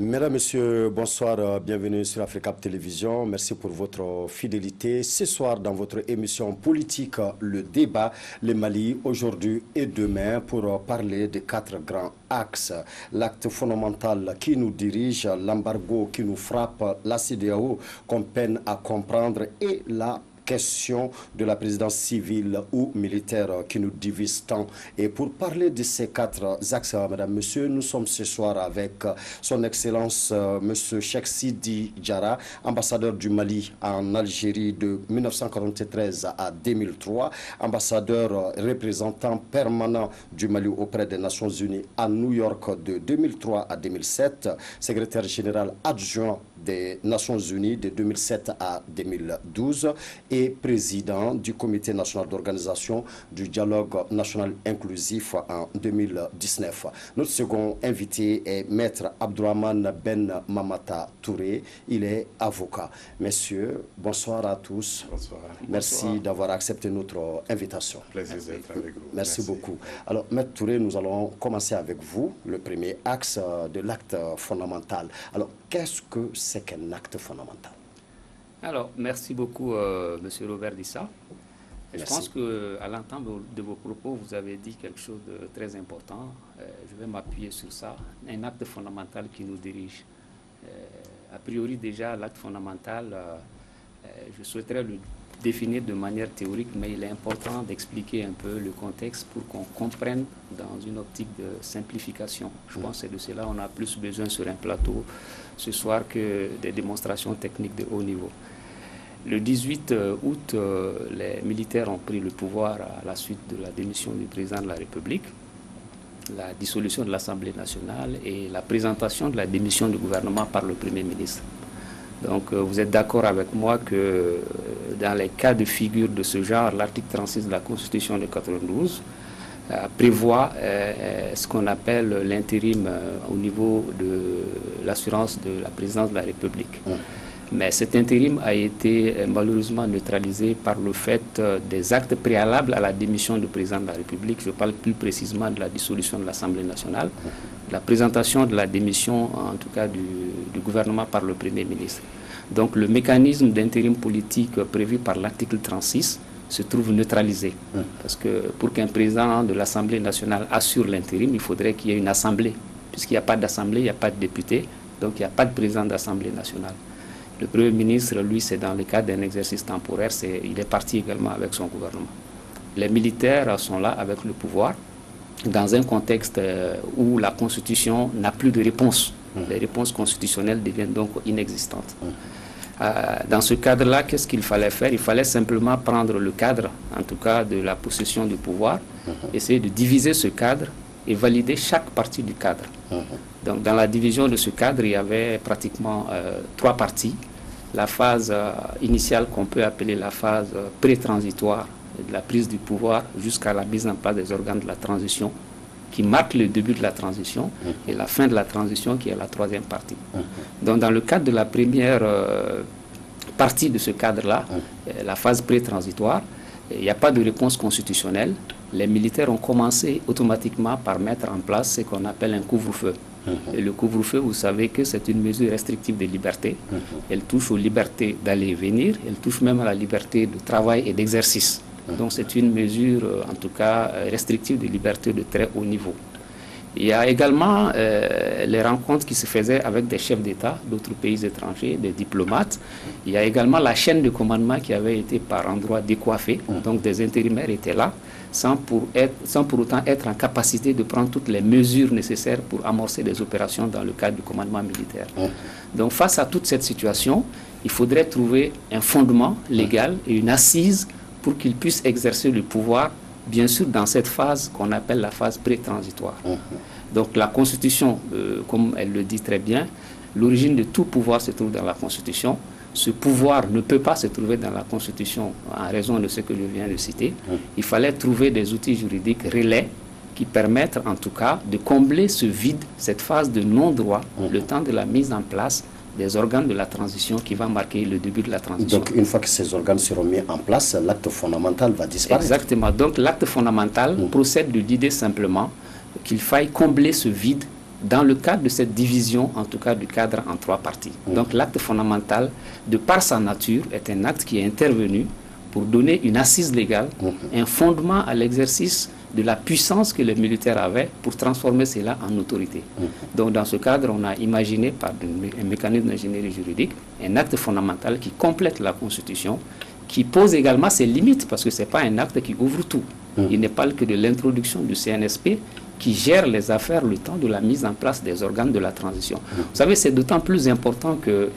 Mesdames, Messieurs, bonsoir, bienvenue sur Africap Télévision. Merci pour votre fidélité. Ce soir, dans votre émission politique, le débat, le Mali, aujourd'hui et demain, pour parler de 4 grands axes. L'acte fondamental qui nous dirige, l'embargo qui nous frappe, la CEDEAO qu'on peine à comprendre et la question de la présidence civile ou militaire qui nous divise tant. Et pour parler de ces 4 axes, mesdames, messieurs, nous sommes ce soir avec son Excellence monsieur Cheikh Sidi Diarra, ambassadeur du Mali en Algérie de 1943 à 2003, ambassadeur représentant permanent du Mali auprès des Nations Unies à New York de 2003 à 2007, secrétaire général adjoint des Nations Unies de 2007 à 2012 et président du Comité national d'organisation du dialogue national inclusif en 2019. Notre second invité est Maître Abdourahmane Ben Mamata Touré. Il est avocat. Messieurs, bonsoir à tous. Bonsoir. Merci d'avoir accepté notre invitation. Plaisir d'être avec vous. Merci beaucoup. Alors, Maître Touré, nous allons commencer avec vous, le premier axe de l'acte fondamental. Alors, qu'est-ce que c'est qu'un acte fondamental? Alors, merci beaucoup, Monsieur Robert Dissa. Je pense qu'à l'entendre de vos propos, vous avez dit quelque chose de très important. Je vais m'appuyer sur ça. Un acte fondamental qui nous dirige. A priori, déjà, l'acte fondamental, je souhaiterais le définir de manière théorique, mais il est important d'expliquer un peu le contexte pour qu'on comprenne dans une optique de simplification. Je pense que c'est de cela qu'on a plus besoin sur un plateau ce soir que des démonstrations techniques de haut niveau. Le 18 août, les militaires ont pris le pouvoir à la suite de la démission du président de la République, la dissolution de l'Assemblée nationale et la présentation de la démission du gouvernement par le Premier ministre. Donc vous êtes d'accord avec moi que dans les cas de figure de ce genre, l'article 36 de la Constitution de 1992 prévoit ce qu'on appelle l'intérim au niveau de l'assurance de la présidence de la République. Mais cet intérim a été malheureusement neutralisé par le fait des actes préalables à la démission du président de la République. Je parle plus précisément de la dissolution de l'Assemblée nationale, la présentation de la démission, en tout cas du gouvernement par le Premier ministre. Donc le mécanisme d'intérim politique prévu par l'article 36 se trouve neutralisé. Parce que pour qu'un président de l'Assemblée nationale assure l'intérim, il faudrait qu'il y ait une assemblée. Puisqu'il n'y a pas d'assemblée, il n'y a pas de député, donc il n'y a pas de président d'Assemblée nationale. Le Premier ministre, lui, c'est dans le cadre d'un exercice temporaire, il est parti également avec son gouvernement. Les militaires sont là avec le pouvoir, dans un contexte où la Constitution n'a plus de réponse. Les réponses constitutionnelles deviennent donc inexistantes. Dans ce cadre-là, qu'est-ce qu'il fallait faire? Il fallait simplement prendre le cadre, en tout cas de la possession du pouvoir, essayer de diviser ce cadre et valider chaque partie du cadre. Donc dans la division de ce cadre, il y avait pratiquement 3 parties. La phase initiale qu'on peut appeler la phase pré-transitoire, de la prise du pouvoir jusqu'à la mise en place des organes de la transition, qui marque le début de la transition, et la fin de la transition qui est la 3e partie. Donc dans le cadre de la première partie de ce cadre-là, la phase pré-transitoire, il n'y a pas de réponse constitutionnelle. Les militaires ont commencé automatiquement par mettre en place ce qu'on appelle un couvre-feu. Et le couvre-feu, vous savez que c'est une mesure restrictive de liberté. Elle touche aux libertés d'aller et venir, elle touche même à la liberté de travail et d'exercice. Donc c'est une mesure, en tout cas, restrictive de liberté de très haut niveau. Il y a également les rencontres qui se faisaient avec des chefs d'État d'autres pays étrangers, des diplomates. Il y a également la chaîne de commandement qui avait été par endroits décoiffée. Donc des intérimaires étaient là, sans pour autant être en capacité de prendre toutes les mesures nécessaires pour amorcer des opérations dans le cadre du commandement militaire. Donc face à toute cette situation, il faudrait trouver un fondement légal et une assise pour qu'ils puissent exercer le pouvoir, bien sûr dans cette phase qu'on appelle la phase pré-transitoire. Donc la Constitution, comme elle le dit très bien, l'origine de tout pouvoir se trouve dans la Constitution. Ce pouvoir ne peut pas se trouver dans la Constitution en raison de ce que je viens de citer. Il fallait trouver des outils juridiques relais qui permettent en tout cas de combler ce vide, cette phase de non-droit, le temps de la mise en place des organes de la transition qui va marquer le début de la transition. Donc une fois que ces organes seront mis en place, l'acte fondamental va disparaître. Exactement. Donc l'acte fondamental procède de l'idée simplement qu'il faille combler ce vide dans le cadre de cette division, en tout cas du cadre en 3 parties. Donc l'acte fondamental, de par sa nature, est un acte qui est intervenu pour donner une assise légale, un fondement à l'exercice de la puissance que les militaires avaient pour transformer cela en autorité. Donc dans ce cadre, on a imaginé par un mécanisme d'ingénierie juridique un acte fondamental qui complète la Constitution, qui pose également ses limites, parce que ce n'est pas un acte qui ouvre tout. Il n'est pas que de l'introduction du CNSP qui gère les affaires le temps de la mise en place des organes de la transition. Vous savez, c'est d'autant plus important que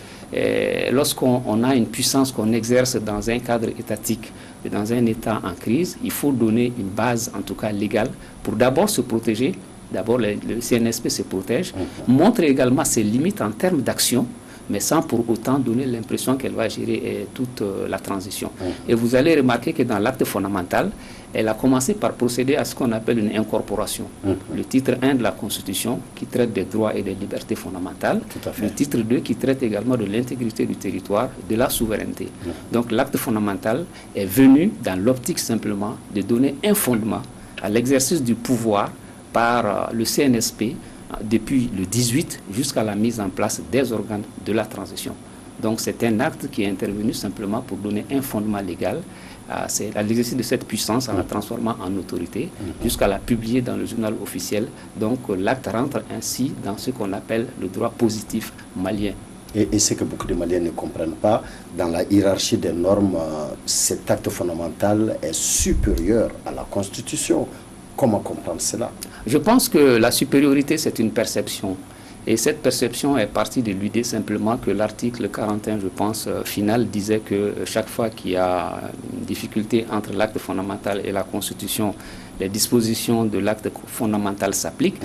lorsqu'on a une puissance qu'on exerce dans un cadre étatique, dans un État en crise, il faut donner une base, en tout cas légale, pour d'abord se protéger. D'abord, le CNSP se protège, montre également ses limites en termes d'action, mais sans pour autant donner l'impression qu'elle va gérer toute la transition. Et vous allez remarquer que dans l'acte fondamental, elle a commencé par procéder à ce qu'on appelle une incorporation. Le titre 1 de la Constitution, qui traite des droits et des libertés fondamentales. Le titre 2, qui traite également de l'intégrité du territoire, de la souveraineté. Donc l'acte fondamental est venu dans l'optique simplement de donner un fondement à l'exercice du pouvoir par le CNSP, depuis le 18 jusqu'à la mise en place des organes de la transition. Donc c'est un acte qui est intervenu simplement pour donner un fondement légal à l'exercice de cette puissance en la transformant en autorité jusqu'à la publier dans le journal officiel. Donc l'acte rentre ainsi dans ce qu'on appelle le droit positif malien. Et ce que beaucoup de Maliens ne comprennent pas, dans la hiérarchie des normes, cet acte fondamental est supérieur à la Constitution. Comment comprendre cela? Je pense que la supériorité, c'est une perception. Et cette perception est partie de l'idée simplement que l'article 41, je pense, final, disait que chaque fois qu'il y a une difficulté entre l'acte fondamental et la Constitution, les dispositions de l'acte fondamental s'appliquent.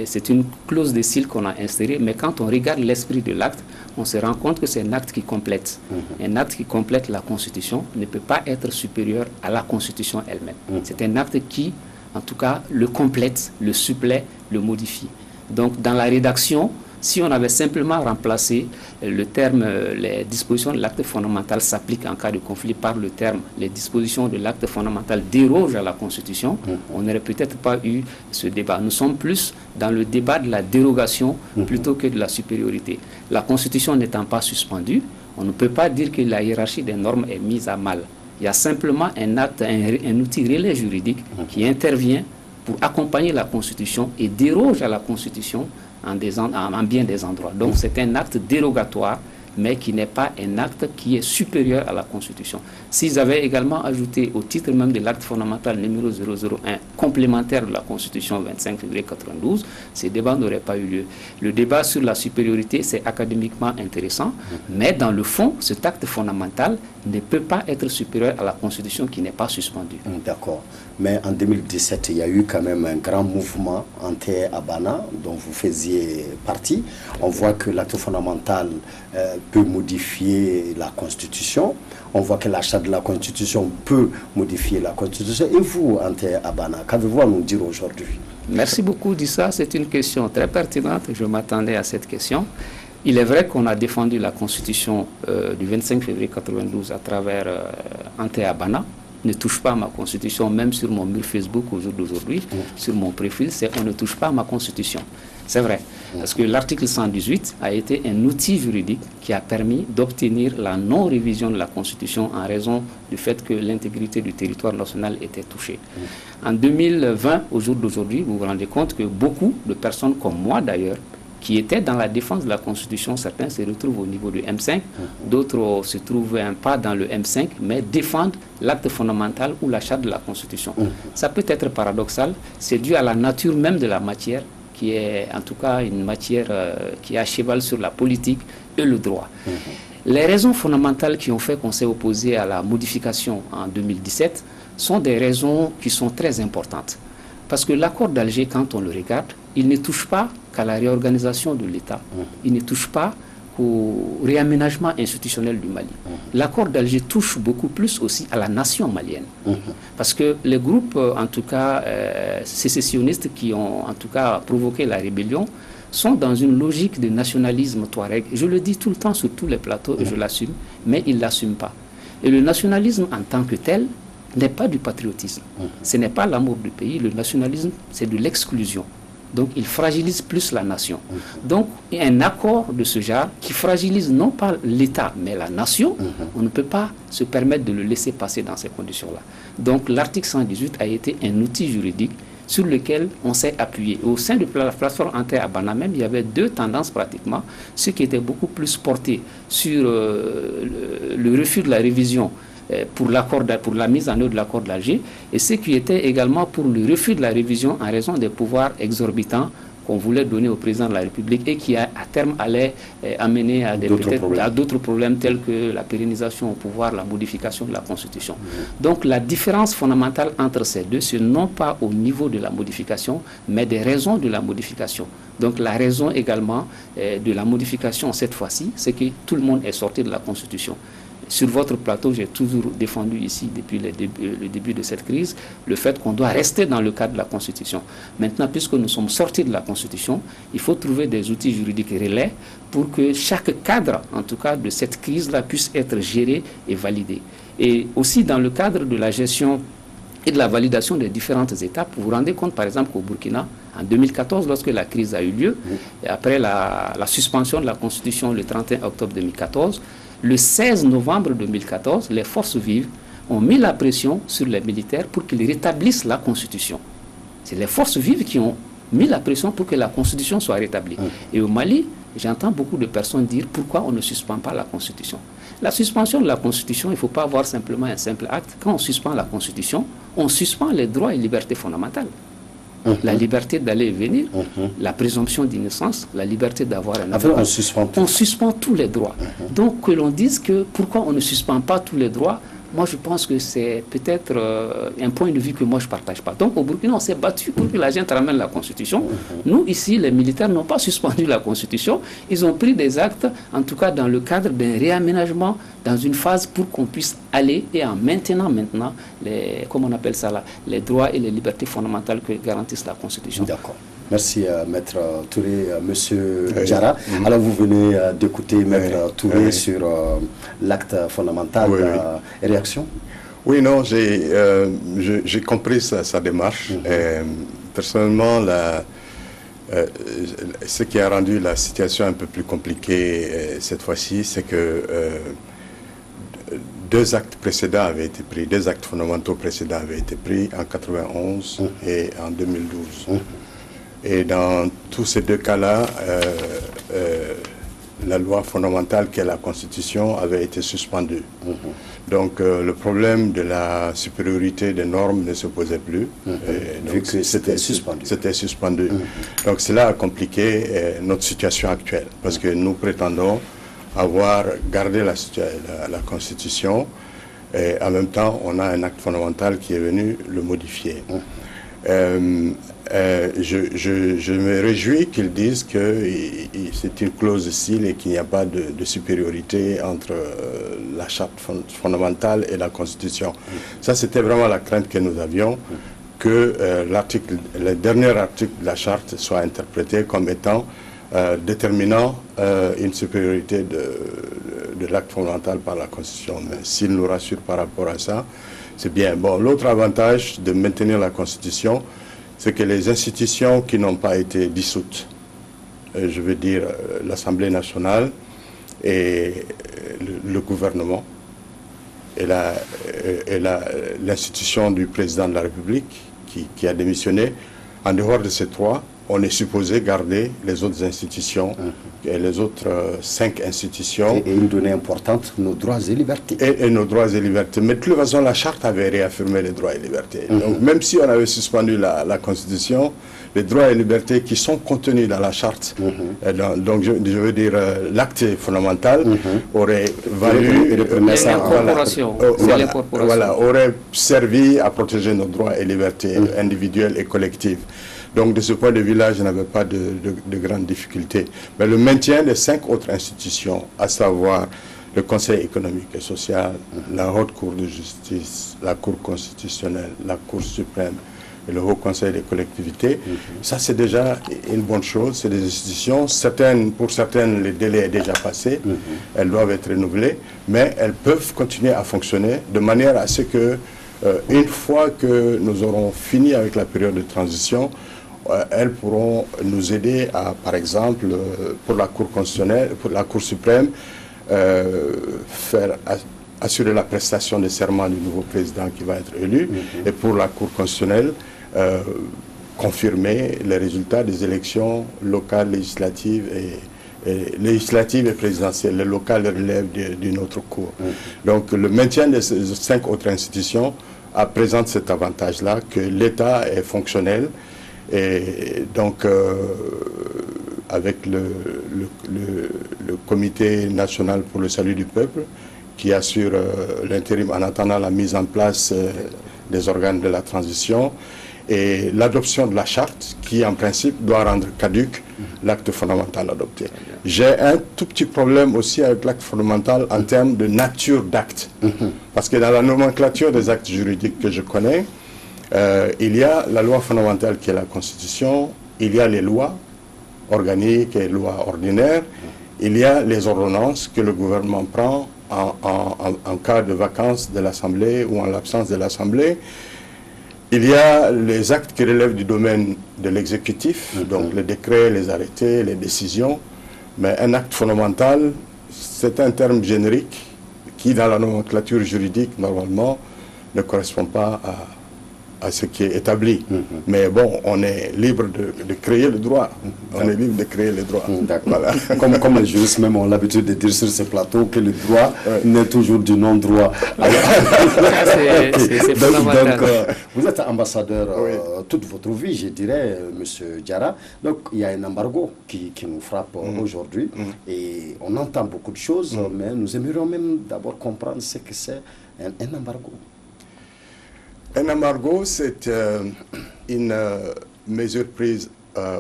C'est une clause de style qu'on a instaurée, mais quand on regarde l'esprit de l'acte, on se rend compte que c'est un acte qui complète. Un acte qui complète la Constitution ne peut pas être supérieur à la Constitution elle-même. C'est un acte qui, en tout cas, le complète, le supplée, le modifie. Donc, dans la rédaction, si on avait simplement remplacé le terme « les dispositions de l'acte fondamental s'appliquent en cas de conflit » par le terme « les dispositions de l'acte fondamental dérogent à la Constitution », on n'aurait peut-être pas eu ce débat. Nous sommes plus dans le débat de la dérogation plutôt que de la supériorité. La Constitution n'étant pas suspendue, on ne peut pas dire que la hiérarchie des normes est mise à mal. Il y a simplement un acte, un outil relais juridique qui intervient pour accompagner la Constitution et déroge à la Constitution en bien des endroits. Donc c'est un acte dérogatoire, mais qui n'est pas un acte qui est supérieur à la Constitution. S'ils avaient également ajouté au titre même de l'acte fondamental numéro 001, complémentaire de la Constitution 25 février 92, ces débats n'auraient pas eu lieu. Le débat sur la supériorité, c'est académiquement intéressant, mais dans le fond, cet acte fondamental ne peut pas être supérieur à la Constitution qui n'est pas suspendue. D'accord. Mais en 2017, il y a eu quand même un grand mouvement anti-Abana dont vous faisiez partie. On voit que l'acte fondamental peut modifier la Constitution. On voit que l'achat de la Constitution peut modifier la Constitution. Et vous, anti-Abana, qu'avez-vous à nous dire aujourd'hui? Merci beaucoup, Dissa. C'est une question très pertinente. Je m'attendais à cette question. Il est vrai qu'on a défendu la Constitution du 25 février 92 à travers anti-Abana. Ne touche pas à ma Constitution, même sur mon mur Facebook au jour d'aujourd'hui, sur mon profil, c'est on ne touche pas à ma Constitution. C'est vrai, parce que l'article 118 a été un outil juridique qui a permis d'obtenir la non-révision de la Constitution en raison du fait que l'intégrité du territoire national était touchée. En 2020, au jour d'aujourd'hui, vous vous rendez compte que beaucoup de personnes comme moi d'ailleurs, qui étaient dans la défense de la Constitution, certains se retrouvent au niveau du M5, d'autres se trouvent un pas dans le M5, mais défendent l'acte fondamental ou la charte de la Constitution. Ça peut être paradoxal, c'est dû à la nature même de la matière, qui est en tout cas une matière qui est à cheval sur la politique et le droit. Les raisons fondamentales qui ont fait qu'on s'est opposé à la modification en 2017 sont des raisons qui sont très importantes. Parce que l'accord d'Alger, quand on le regarde, il ne touche pas qu'à la réorganisation de l'État. Il ne touche pas qu'au réaménagement institutionnel du Mali. L'accord d'Alger touche beaucoup plus aussi à la nation malienne. Parce que les groupes, en tout cas, sécessionnistes qui ont en tout cas provoqué la rébellion, sont dans une logique de nationalisme touareg. Je le dis tout le temps sur tous les plateaux et je l'assume, mais ils ne l'assument pas. Et le nationalisme en tant que tel n'est pas du patriotisme. Ce n'est pas l'amour du pays. Le nationalisme, c'est de l'exclusion. Donc, il fragilise plus la nation. Donc, un accord de ce genre qui fragilise non pas l'État, mais la nation, on ne peut pas se permettre de le laisser passer dans ces conditions-là. Donc, l'article 118 a été un outil juridique sur lequel on s'est appuyé. Au sein de la plateforme anti-Abana même, il y avait deux tendances pratiquement, ce qui était beaucoup plus porté sur le refus de la révision pour la mise en œuvre de l'accord d'Alger, et ce qui était également pour le refus de la révision en raison des pouvoirs exorbitants qu'on voulait donner au président de la République et qui à terme allait amener à d'autres problèmes tels que la pérennisation au pouvoir, la modification de la Constitution. Donc la différence fondamentale entre ces deux, c'est non pas au niveau de la modification, mais des raisons de la modification. Donc la raison également de la modification cette fois-ci, c'est que tout le monde est sorti de la Constitution. Sur votre plateau, j'ai toujours défendu ici, depuis le début de cette crise, le fait qu'on doit rester dans le cadre de la Constitution. Maintenant, puisque nous sommes sortis de la Constitution, il faut trouver des outils juridiques relais pour que chaque cadre, en tout cas, de cette crise-là puisse être géré et validé. Et aussi dans le cadre de la gestion et de la validation des différentes étapes, vous vous rendez compte, par exemple, qu'au Burkina, en 2014, lorsque la crise a eu lieu, et après la suspension de la Constitution le 31 octobre 2014, le 16 novembre 2014, les forces vives ont mis la pression sur les militaires pour qu'ils rétablissent la Constitution. C'est les forces vives qui ont mis la pression pour que la Constitution soit rétablie. Et au Mali, j'entends beaucoup de personnes dire pourquoi on ne suspend pas la Constitution. La suspension de la Constitution, il ne faut pas avoir simplement un simple acte. Quand on suspend la Constitution, on suspend les droits et libertés fondamentales. La liberté d'aller et venir, la présomption d'innocence, la liberté d'avoir un avocat. On suspend tous les droits. Donc que l'on dise que pourquoi on ne suspend pas tous les droits, moi je pense que c'est peut-être un point de vue que moi je ne partage pas. Donc au Burkina, on s'est battu pour que la gente ramène la Constitution. Nous ici, les militaires n'ont pas suspendu la Constitution. Ils ont pris des actes, en tout cas dans le cadre d'un réaménagement, dans une phase pour qu'on puisse aller et en maintenant les, comment on appelle ça là, les droits et les libertés fondamentales que garantissent la Constitution. D'accord. Merci Maître Touré. Monsieur Diarra. Alors vous venez d'écouter Maître Touré sur l'acte fondamental. Réaction? Oui, non, j'ai compris sa démarche. Personnellement, ce qui a rendu la situation un peu plus compliquée cette fois-ci, c'est que deux actes précédents avaient été pris, deux actes fondamentaux précédents avaient été pris en 91 et en 2012. Et dans tous ces deux cas-là, la loi fondamentale qu'est la Constitution avait été suspendue. Donc le problème de la supériorité des normes ne se posait plus. Vu que c'était suspendu. C'était suspendu. Donc cela a compliqué notre situation actuelle, parce que nous prétendons avoir gardé la Constitution, et en même temps on a un acte fondamental qui est venu le modifier. Je me réjouis qu'ils disent que c'est une clause style et qu'il n'y a pas de supériorité entre la charte fondamentale et la Constitution. Ça, c'était vraiment la crainte que nous avions, que le dernier article de la charte soit interprété comme étant déterminant une supériorité de l'acte fondamental par la Constitution. Mais s'il nous rassure par rapport à ça, c'est bien. Bon, l'autre avantage de maintenir la Constitution, c'est que les institutions qui n'ont pas été dissoutes, je veux dire l'Assemblée nationale et le gouvernement et l'institution du président de la République qui a démissionné, en dehors de ces trois, on est supposé garder les autres institutions et les autres 5 institutions. Et une donnée importante, nos droits et libertés. Et nos droits et libertés. Mais de toute façon, la charte avait réaffirmé les droits et libertés. Donc même si on avait suspendu la Constitution, les droits et libertés qui sont contenus dans la charte, donc je veux dire l'acte fondamental aurait valu... aurait servi à protéger nos droits et libertés individuelles et collectives. Donc, de ce point de vue-là, je n'avais pas de grandes difficultés. Mais le maintien des 5 autres institutions, à savoir le Conseil économique et social, la Haute Cour de justice, la Cour constitutionnelle, la Cour suprême et le Haut Conseil des collectivités, ça c'est déjà une bonne chose. C'est des institutions, pour certaines, le délai est déjà passé, elles doivent être renouvelées, mais elles peuvent continuer à fonctionner de manière à ce que, une fois que nous aurons fini avec la période de transition, elles pourront nous aider à, par exemple, pour la Cour constitutionnelle, pour la Cour suprême, assurer la prestation de serment du nouveau président qui va être élu, et pour la Cour constitutionnelle, confirmer les résultats des élections locales, législatives et présidentielles. Les locales relèvent d'une autre Cour. Donc le maintien de ces 5 autres institutions présente cet avantage-là, que l'État est fonctionnel, et donc avec le Comité national pour le salut du peuple, qui assure l'intérim en attendant la mise en place des organes de la transition, et l'adoption de la charte qui, en principe, doit rendre caduc l'acte fondamental adopté. J'ai un tout petit problème aussi avec l'acte fondamental en termes de nature d'acte. Parce que dans la nomenclature des actes juridiques que je connais, il y a la loi fondamentale qui est la Constitution, il y a les lois organiques et lois ordinaires, il y a les ordonnances que le gouvernement prend en cas de vacances de l'Assemblée ou en l'absence de l'Assemblée. Il y a les actes qui relèvent du domaine de l'exécutif, donc les décrets, les arrêtés, les décisions. Mais un acte fondamental, c'est un terme générique qui, dans la nomenclature juridique, normalement, ne correspond pas à ce qui est établi. Mais bon, on est libre de créer le droit. On est libre de créer le droit. Voilà. Comme les juristes même ont l'habitude de dire sur ce plateau que le droit n'est toujours du non-droit. C'est fondamental. Donc, vous êtes ambassadeur toute votre vie, je dirais, M. Diarra. Donc, il y a un embargo qui nous frappe aujourd'hui. Et on entend beaucoup de choses, mais nous aimerions même d'abord comprendre ce que c'est un embargo. Un embargo, c'est une mesure prise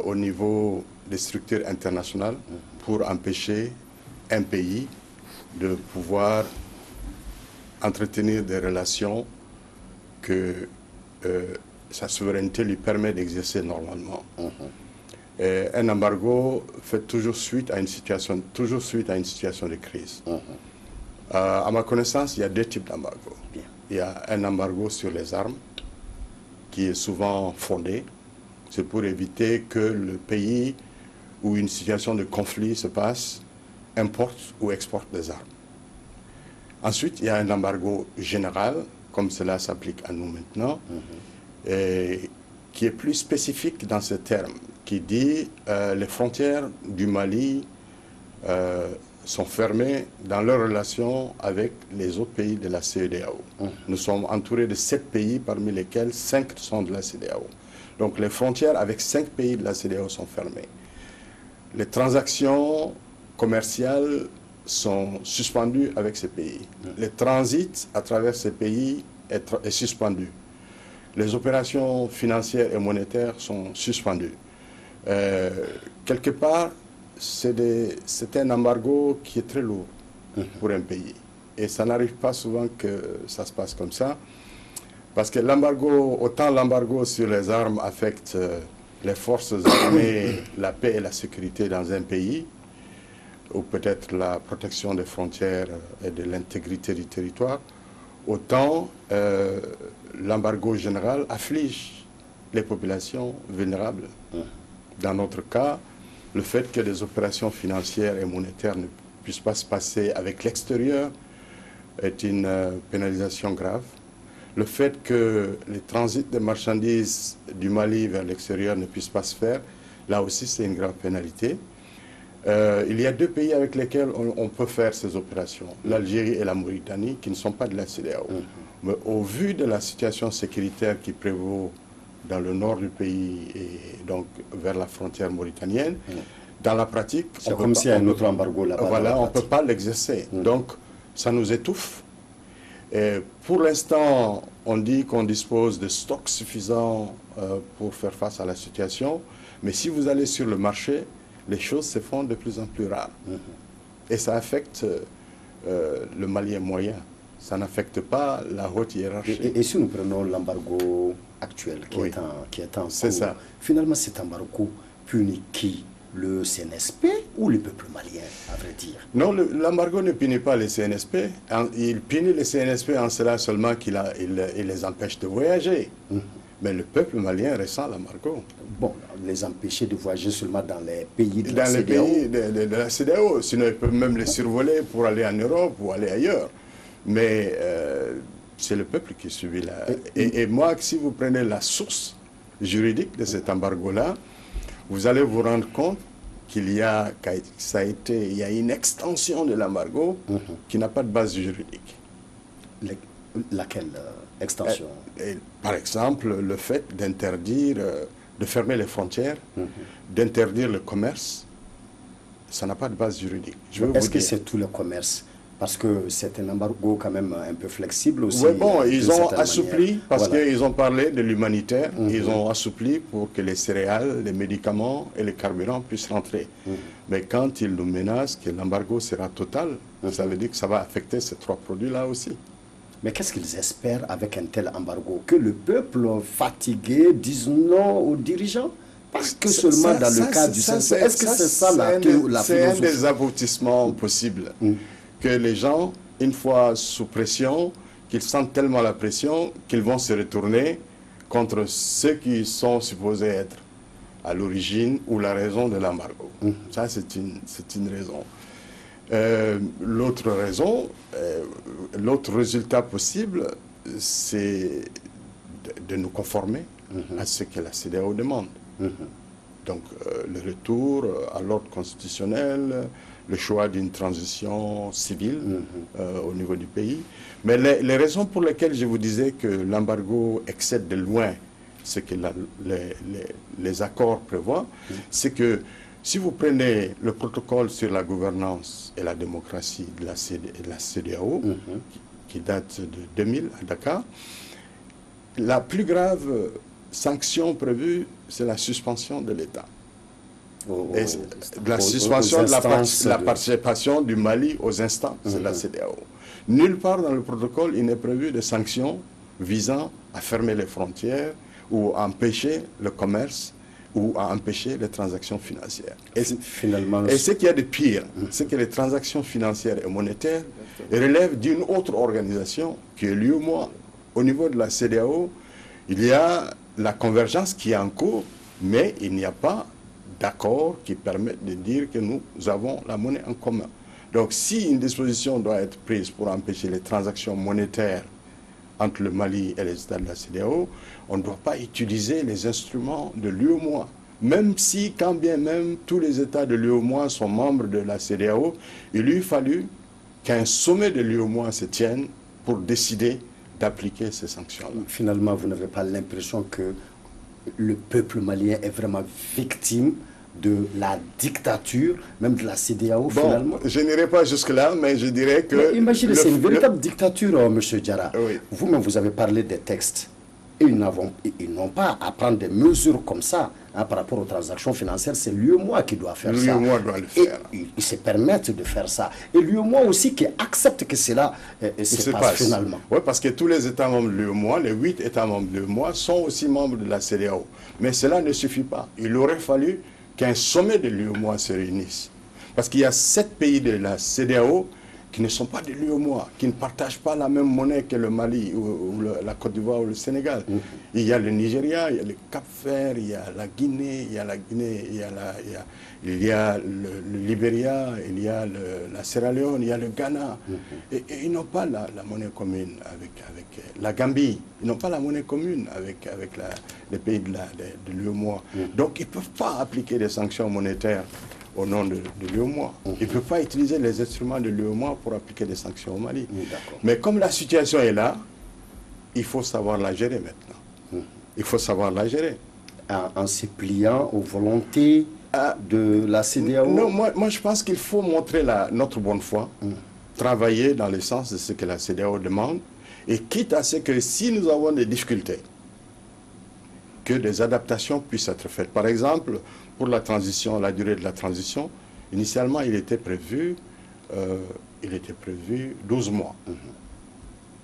au niveau des structures internationales pour empêcher un pays de pouvoir entretenir des relations que sa souveraineté lui permet d'exercer normalement. Et un embargo fait toujours suite à une situation de crise. À ma connaissance, il y a 2 types d'embargo. Il y a un embargo sur les armes qui est souvent fondé. C'est pour éviter que le pays où une situation de conflit se passe importe ou exporte des armes. Ensuite, il y a un embargo général, comme cela s'applique à nous maintenant, et qui est plus spécifique dans ce terme, qui dit les frontières du Mali sont fermées dans leurs relations avec les autres pays de la CEDEAO. Nous sommes entourés de 7 pays, parmi lesquels 5 sont de la CEDEAO. Donc les frontières avec 5 pays de la CEDEAO sont fermées. Les transactions commerciales sont suspendues avec ces pays. Le transit à travers ces pays est suspendu. Les opérations financières et monétaires sont suspendues. Quelque part, c'est un embargo qui est très lourd pour un pays. Et ça n'arrive pas souvent que ça se passe comme ça. Parce que autant l'embargo sur les armes affecte les forces armées, la paix et la sécurité dans un pays, ou peut-être la protection des frontières et de l'intégrité du territoire, autant l'embargo général afflige les populations vulnérables. Dans notre cas, le fait que les opérations financières et monétaires ne puissent pas se passer avec l'extérieur est une pénalisation grave. Le fait que les transits de marchandises du Mali vers l'extérieur ne puissent pas se faire, là aussi c'est une grave pénalité. Il y a 2 pays avec lesquels on peut faire ces opérations, l'Algérie et la Mauritanie, qui ne sont pas de la CEDEAO. Mais au vu de la situation sécuritaire qui prévaut dans le nord du pays et donc vers la frontière mauritanienne, dans la pratique, c'est comme s'il y a un autre embargo là-bas. Voilà, on ne peut pas l'exercer. Donc, ça nous étouffe. Et pour l'instant, on dit qu'on dispose de stocks suffisants pour faire face à la situation. Mais si vous allez sur le marché, les choses se font de plus en plus rares. Et ça affecte le Malien moyen. Ça n'affecte pas la haute hiérarchie. Et si nous prenons l'embargo actuel qui est en cours, c'est ça. Finalement, cet embargo punit qui? Le CNSP ou le peuple malien, à vrai dire? Non, l'embargo ne punit pas les CNSP. Il punit les CNSP en cela seulement qu'il les empêche de voyager. Mais le peuple malien ressent l'embargo. Bon, les empêcher de voyager seulement dans les pays de la Dans les CEDEAO. pays de la CEDEAO. Sinon, ils peuvent même les survoler pour aller en Europe ou aller ailleurs. Mais c'est le peuple qui subit la... Et moi, si vous prenez la source juridique de cet embargo-là, vous allez vous rendre compte qu'il y a, il y a une extension de l'embargo qui n'a pas de base juridique. Laquelle extension? Par exemple, le fait d'interdire, de fermer les frontières, d'interdire le commerce, ça n'a pas de base juridique. Est-ce que c'est tout le commerce? Parce que c'est un embargo quand même un peu flexible aussi. Oui, bon, ils ont assoupli, parce voilà. qu'ils ont parlé de l'humanitaire, ils ont assoupli pour que les céréales, les médicaments et les carburants puissent rentrer. Mais quand ils nous menacent que l'embargo sera total, ça veut dire que ça va affecter ces trois produits-là aussi. Mais qu'est-ce qu'ils espèrent avec un tel embargo? Que le peuple fatigué dise non aux dirigeants? Parce que seulement dans le cas du census, est-ce que c'est ça la philosophie? C'est un des aboutissements possibles. Que les gens, une fois sous pression, qu'ils sentent tellement la pression qu'ils vont se retourner contre ceux qui sont supposés être à l'origine ou la raison de l'embargo. Ça, c'est une raison. L'autre raison, l'autre résultat possible, c'est de nous conformer à ce que la CEDEAO demande. Donc, le retour à l'ordre constitutionnel, le choix d'une transition civile au niveau du pays. Mais les raisons pour lesquelles je vous disais que l'embargo excède de loin ce que les accords prévoient, c'est que si vous prenez le protocole sur la gouvernance et la démocratie de la CEDEAO, qui date de 2000 à Dakar, la plus grave sanction prévue, c'est la suspension de l'État. La suspension de la participation du Mali aux instances de la CEDEAO. Nulle part dans le protocole, il n'est prévu de sanctions visant à fermer les frontières ou à empêcher le commerce ou à empêcher les transactions financières. Et ce qu'il y a de pire, c'est que les transactions financières et monétaires relèvent d'une autre organisation qui est l'UEMOA. Au niveau de la CEDEAO, il y a la convergence qui est en cours, mais il n'y a pas d'accord qui permettent de dire que nous avons la monnaie en commun. Donc si une disposition doit être prise pour empêcher les transactions monétaires entre le Mali et les États de la CEDEAO, on ne doit pas utiliser les instruments de l'UEMOA. Même si, quand bien même, tous les États de l'UEMOA sont membres de la CEDEAO, il lui fallu qu'un sommet de l'UEMOA se tienne pour décider d'appliquer ces sanctions-là. Finalement, vous n'avez pas l'impression que le peuple malien est vraiment victime de la dictature, même de la CEDEAO, finalement? Je n'irai pas jusque-là, mais je dirais que... Mais imaginez, c'est une véritable dictature, M. Diarra. Oui. Vous-même, vous avez parlé des textes. Et ils n'ont pas à prendre des mesures comme ça par rapport aux transactions financières. C'est l'UEMOA qui doit faire ça. L'UEMOA doit le faire. Et ils se permettent de faire ça. Et l'UEMOA aussi qui accepte que cela se passe finalement. Oui, parce que tous les États membres de l'UEMOA, les 8 États membres de l'UEMOA, sont aussi membres de la CEDEAO. Mais cela ne suffit pas. Il aurait fallu qu'un sommet de l'UEMOA se réunisse. Parce qu'il y a 7 pays de la CEDEAO qui ne sont pas de l'UEMOA, qui ne partagent pas la même monnaie que le Mali ou la Côte d'Ivoire ou le Sénégal. Il y a le Nigeria, il y a le Cap-Vert, il y a la Guinée, il y a le Libéria, il y a la Sierra Leone, il y a le Ghana. Et ils n'ont pas la monnaie commune avec la Gambie. Ils n'ont pas la monnaie commune avec les pays de l'UEMOA. Donc ils ne peuvent pas appliquer des sanctions monétaires au nom de l'UEMOA. Il ne peut pas utiliser les instruments de l'UEMOA pour appliquer des sanctions au Mali. Mais comme la situation est là, il faut savoir la gérer maintenant. Il faut savoir la gérer. En se pliant aux volontés de la CEDEAO? Non, moi je pense qu'il faut montrer notre bonne foi, travailler dans le sens de ce que la CEDEAO demande, et quitte à ce que si nous avons des difficultés, que des adaptations puissent être faites. Par exemple, pour la transition, la durée de la transition, initialement, il était prévu 12 mois.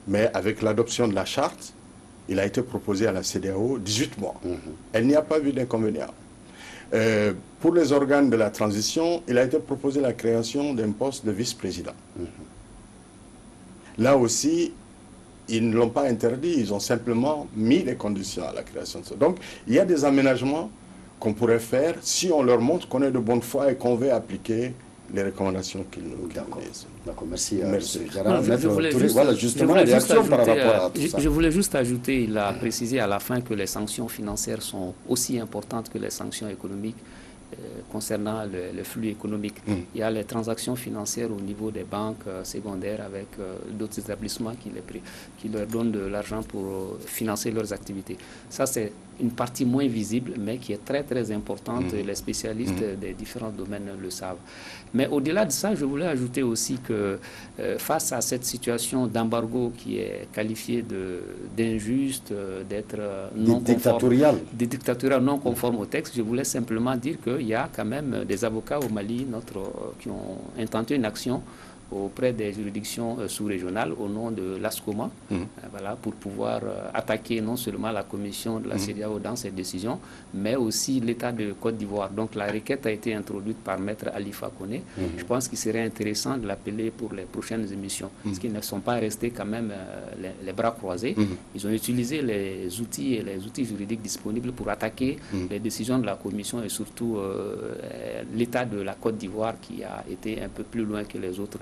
Mais avec l'adoption de la charte, il a été proposé à la CEDEAO 18 mois. Elle n'y a pas vu d'inconvénient. Pour les organes de la transition, il a été proposé la création d'un poste de vice-président. Là aussi, ils ne l'ont pas interdit, ils ont simplement mis les conditions à la création de ça. Donc, il y a des aménagements qu'on pourrait faire si on leur montre qu'on est de bonne foi et qu'on veut appliquer les recommandations qu'ils nous disent. D'accord, merci. Merci. Je voulais juste ajouter, il a précisé à la fin que les sanctions financières sont aussi importantes que les sanctions économiques concernant le flux économique. Il y a les transactions financières au niveau des banques secondaires avec d'autres établissements qui leur donnent de l'argent pour financer leurs activités. Ça, c'est une partie moins visible, mais qui est très, très importante. Et les spécialistes des différents domaines le savent. Mais au-delà de ça, je voulais ajouter aussi que face à cette situation d'embargo qui est qualifiée d'injuste, d'être non dictatorial, non conforme au texte, je voulais simplement dire qu'il y a quand même des avocats au Mali qui ont intenté une action auprès des juridictions sous-régionales au nom de l'ASCOMA, voilà, pour pouvoir attaquer non seulement la commission de la CEDEAO dans ses décisions, mais aussi l'État de Côte d'Ivoire. Donc la requête a été introduite par Maître Alifa Koné. Je pense qu'il serait intéressant de l'appeler pour les prochaines émissions, parce qu'ils ne sont pas restés quand même les bras croisés. Ils ont utilisé les outils et les outils juridiques disponibles pour attaquer les décisions de la commission et surtout l'État de la Côte d'Ivoire qui a été un peu plus loin que les autres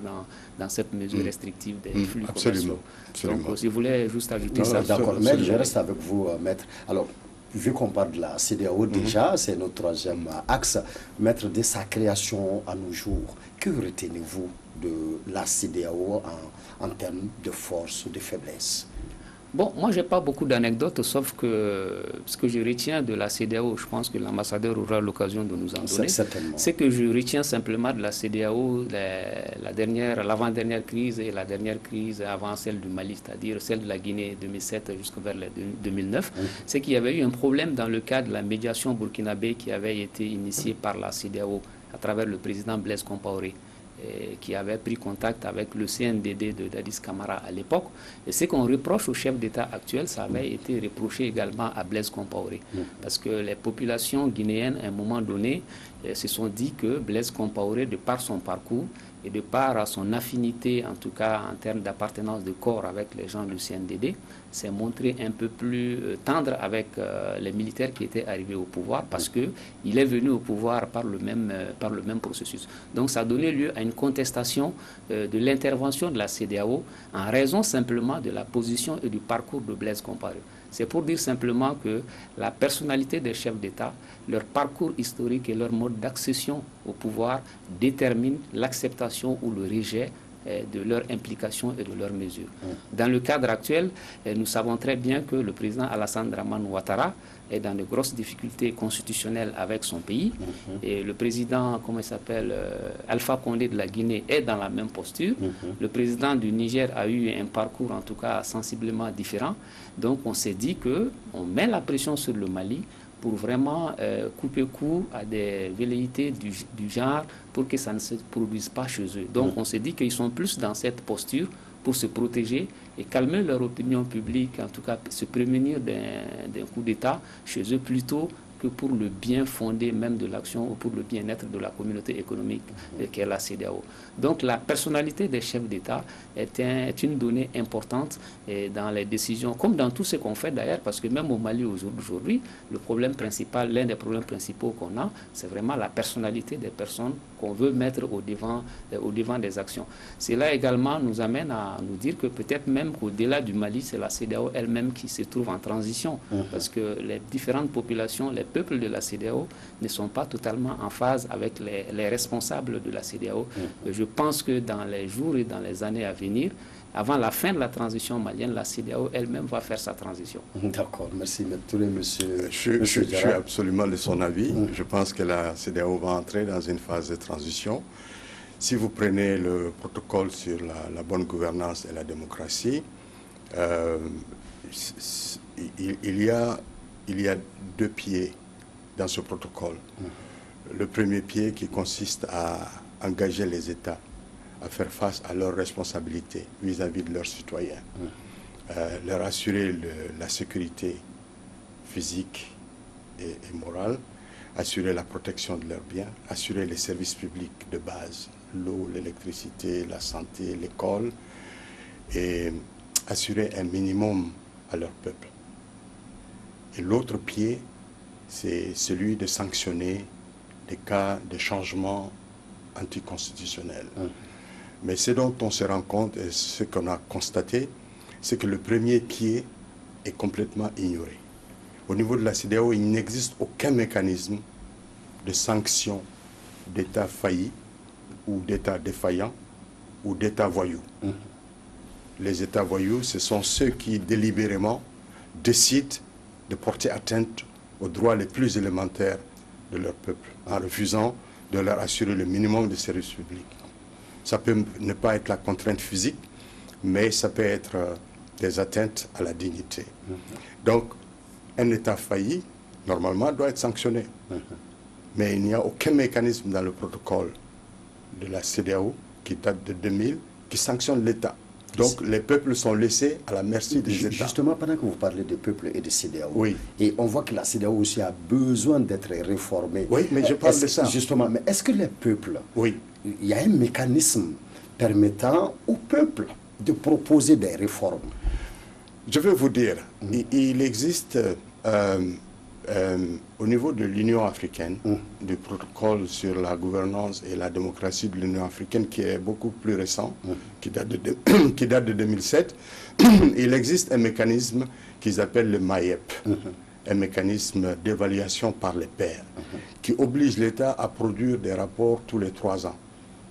dans cette mesure restrictive des flux commerciaux. Donc, je voulais juste ajouter ça. D'accord, Maître, je reste avec vous, Maître. Alors, vu qu'on parle de la CEDEAO déjà, c'est notre troisième axe. Maître, de sa création à nos jours, que retenez-vous de la CEDEAO en termes de force ou de faiblesse? Bon, moi, je n'ai pas beaucoup d'anecdotes, sauf que ce que je retiens de la CEDEAO, je pense que l'ambassadeur aura l'occasion de nous en donner, c'est que je retiens simplement de la CEDEAO l'avant-dernière crise et la dernière crise avant celle du Mali, c'est-à-dire celle de la Guinée 2007 jusqu'au vers 2009, c'est qu'il y avait eu un problème dans le cadre de la médiation burkinabé qui avait été initiée par la CEDEAO à travers le président Blaise Compaoré, qui avait pris contact avec le CNDD de Dadis Camara à l'époque. Et ce qu'on reproche au chef d'État actuel, ça avait été reproché également à Blaise Compaoré. Parce que les populations guinéennes, à un moment donné, se sont dit que Blaise Compaoré, de par son parcours et de par son affinité, en tout cas en termes d'appartenance de corps avec les gens du CNDD, s'est montré un peu plus tendre avec les militaires qui étaient arrivés au pouvoir parce qu'il est venu au pouvoir par le même processus. Donc ça a donné lieu à une contestation de l'intervention de la CEDEAO en raison simplement de la position et du parcours de Blaise Compaoré. C'est pour dire simplement que la personnalité des chefs d'État, leur parcours historique et leur mode d'accession au pouvoir déterminent l'acceptation ou le rejet de leur implication et de leurs mesures. Dans le cadre actuel, nous savons très bien que le président Alassane Dramane Ouattara est dans de grosses difficultés constitutionnelles avec son pays. Et le président, Alpha Condé de la Guinée est dans la même posture. Le président du Niger a eu un parcours en tout cas sensiblement différent. Donc on s'est dit qu'on met la pression sur le Mali pour vraiment couper court à des velléités du genre pour que ça ne se produise pas chez eux. Donc on s'est dit qu'ils sont plus dans cette posture pour se protéger et calmer leur opinion publique, en tout cas se prémunir d'un coup d'État chez eux plutôt que pour le bien fondé même de l'action ou pour le bien-être de la communauté économique qu'est la CEDEAO. Donc la personnalité des chefs d'État est une donnée importante dans les décisions, comme dans tout ce qu'on fait d'ailleurs, parce que même au Mali aujourd'hui, le problème principal, l'un des problèmes principaux qu'on a, c'est vraiment la personnalité des personnes qu'on veut mettre au devant des actions. Cela également nous amène à nous dire que peut-être même qu'au-delà du Mali, c'est la CEDEAO elle-même qui se trouve en transition, parce que les différentes populations, les peuples de la CEDEAO ne sont pas totalement en phase avec les responsables de la CEDEAO. Je pense que dans les jours et dans les années à venir, avant la fin de la transition malienne, la CEDEAO elle-même va faire sa transition. D'accord, merci M. Touré, monsieur. Je suis absolument de son avis. Je pense que la CEDEAO va entrer dans une phase de transition. Si vous prenez le protocole sur la bonne gouvernance et la démocratie, il y a deux pieds dans ce protocole. Le premier pied qui consiste à engager les États à faire face à leurs responsabilités vis-à-vis de leurs citoyens, leur assurer la sécurité physique et morale, assurer la protection de leurs biens, assurer les services publics de base, l'eau, l'électricité, la santé, l'école, et assurer un minimum à leur peuple. Et l'autre pied, c'est celui de sanctionner des cas de changement anticonstitutionnel. Mais ce dont on se rend compte et ce qu'on a constaté, c'est que le premier pied est complètement ignoré. Au niveau de la CEDEAO, il n'existe aucun mécanisme de sanction d'État failli ou d'État défaillant ou d'État voyou. Les États voyous, ce sont ceux qui délibérément décident de porter atteinte aux droits les plus élémentaires de leur peuple en refusant de leur assurer le minimum de services publics. Ça peut ne pas être la contrainte physique, mais ça peut être des atteintes à la dignité. Donc, un État failli, normalement, doit être sanctionné. Mais il n'y a aucun mécanisme dans le protocole de la CEDEAO, qui date de 2000, qui sanctionne l'État. Donc, les peuples sont laissés à la merci des États. Justement, pendant que vous parlez de peuples et de CEDEAO, oui. Et on voit que la CEDEAO aussi a besoin d'être réformée. Oui, mais je parle de ça. Justement, mais est-ce que les peuples, oui. il y a un mécanisme permettant au peuple de proposer des réformes? Je vais vous dire, il existe au niveau de l'Union africaine, du protocole sur la gouvernance et la démocratie de l'Union africaine, qui est beaucoup plus récent, qui date de 2007, il existe un mécanisme qu'ils appellent le MAEP, un mécanisme d'évaluation par les pairs, qui oblige l'État à produire des rapports tous les 3 ans.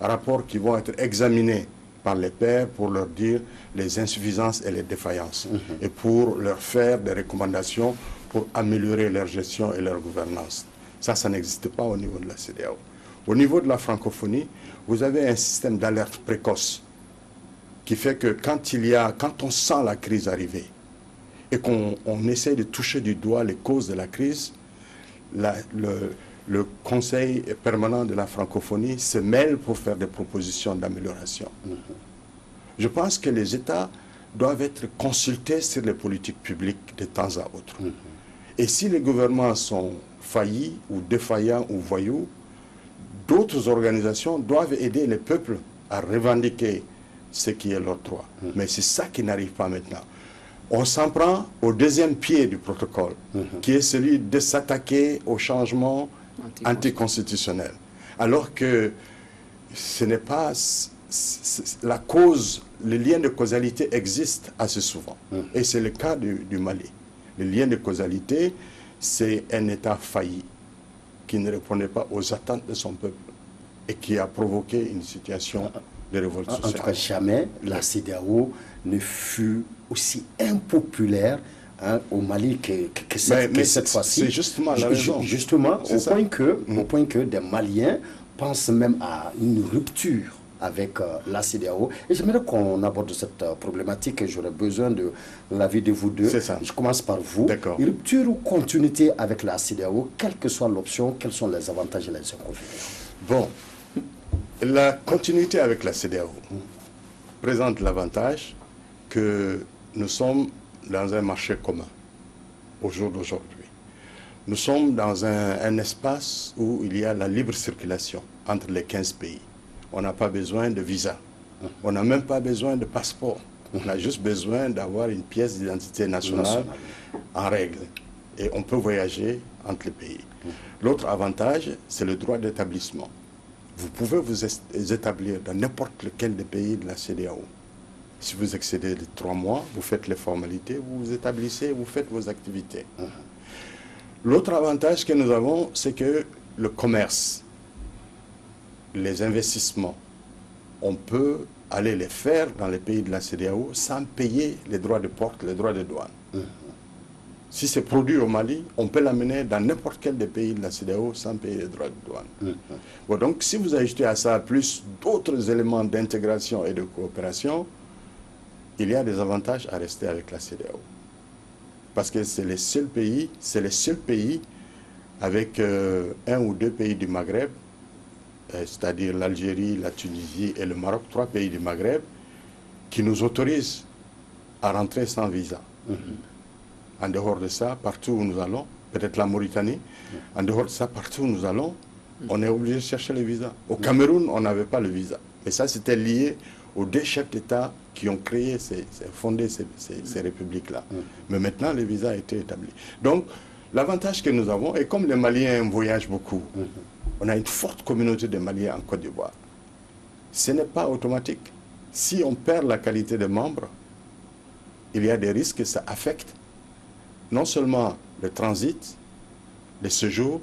Rapports qui vont être examinés par les pairs pour leur dire les insuffisances et les défaillances, et pour leur faire des recommandations pour améliorer leur gestion et leur gouvernance. Ça n'existe pas au niveau de la CEDEAO. Au niveau de la francophonie, vous avez un système d'alerte précoce qui fait que quand on sent la crise arriver et qu'on essaie de toucher du doigt les causes de la crise, le Conseil permanent de la francophonie se mêle pour faire des propositions d'amélioration. Je pense que les États doivent être consultés sur les politiques publiques de temps à autre. Et si les gouvernements sont faillis ou défaillants ou voyous, d'autres organisations doivent aider les peuples à revendiquer ce qui est leur droit. Mais c'est ça qui n'arrive pas maintenant. On s'en prend au deuxième pied du protocole, qui est celui de s'attaquer au changement anticonstitutionnel. Alors que ce n'est pas la cause, le lien de causalité existe assez souvent. Et c'est le cas du Mali. Le lien de causalité, c'est un État failli qui ne répondait pas aux attentes de son peuple et qui a provoqué une situation de révolte sociale. En tout cas, jamais la CEDEAO ne fut aussi impopulaire au Mali que cette fois-ci. C'est justement la raison. Justement, au point que des Maliens pensent même à une rupture avec la CEDEAO. Et j'aimerais qu'on aborde cette problématique et j'aurais besoin de l'avis de vous deux. C'est ça. Je commence par vous. D'accord. Rupture ou continuité avec la CEDEAO, quelle que soit l'option, quels sont les avantages et les inconvénients? Bon, la continuité avec la CEDEAO présente l'avantage que nous sommes dans un marché commun au jour d'aujourd'hui. Nous sommes dans un espace où il y a la libre circulation entre les 15 pays. On n'a pas besoin de visa. On n'a même pas besoin de passeport. On a juste besoin d'avoir une pièce d'identité nationale en règle. Et on peut voyager entre les pays. L'autre avantage, c'est le droit d'établissement. Vous pouvez vous établir dans n'importe lequel des pays de la CEDEAO. Si vous excédez les 3 mois, vous faites les formalités, vous vous établissez, vous faites vos activités. L'autre avantage que nous avons, c'est que le commerce, les investissements, on peut aller les faire dans les pays de la CEDEAO sans payer les droits de porte, les droits de douane. Si c'est produit au Mali, on peut l'amener dans n'importe quel des pays de la CEDEAO sans payer les droits de douane. Bon, donc, si vous ajoutez à ça plus d'autres éléments d'intégration et de coopération, il y a des avantages à rester avec la CEDEAO. Parce que c'est les seuls pays avec 1 ou 2 pays du Maghreb, c'est-à-dire l'Algérie, la Tunisie et le Maroc, 3 pays du Maghreb, qui nous autorisent à rentrer sans visa. En dehors de ça, partout où nous allons, peut-être la Mauritanie, en dehors de ça, partout où nous allons, on est obligé de chercher le visa. Au Cameroun, on n'avait pas le visa. Mais ça, c'était lié aux deux chefs d'État qui ont fondé ces républiques-là. Mais maintenant, le visa a été établi. Donc, l'avantage que nous avons, et comme les Maliens voyagent beaucoup, on a une forte communauté de Maliens en Côte d'Ivoire. Ce n'est pas automatique. Si on perd la qualité de membre, il y a des risques que ça affecte non seulement le transit, les séjours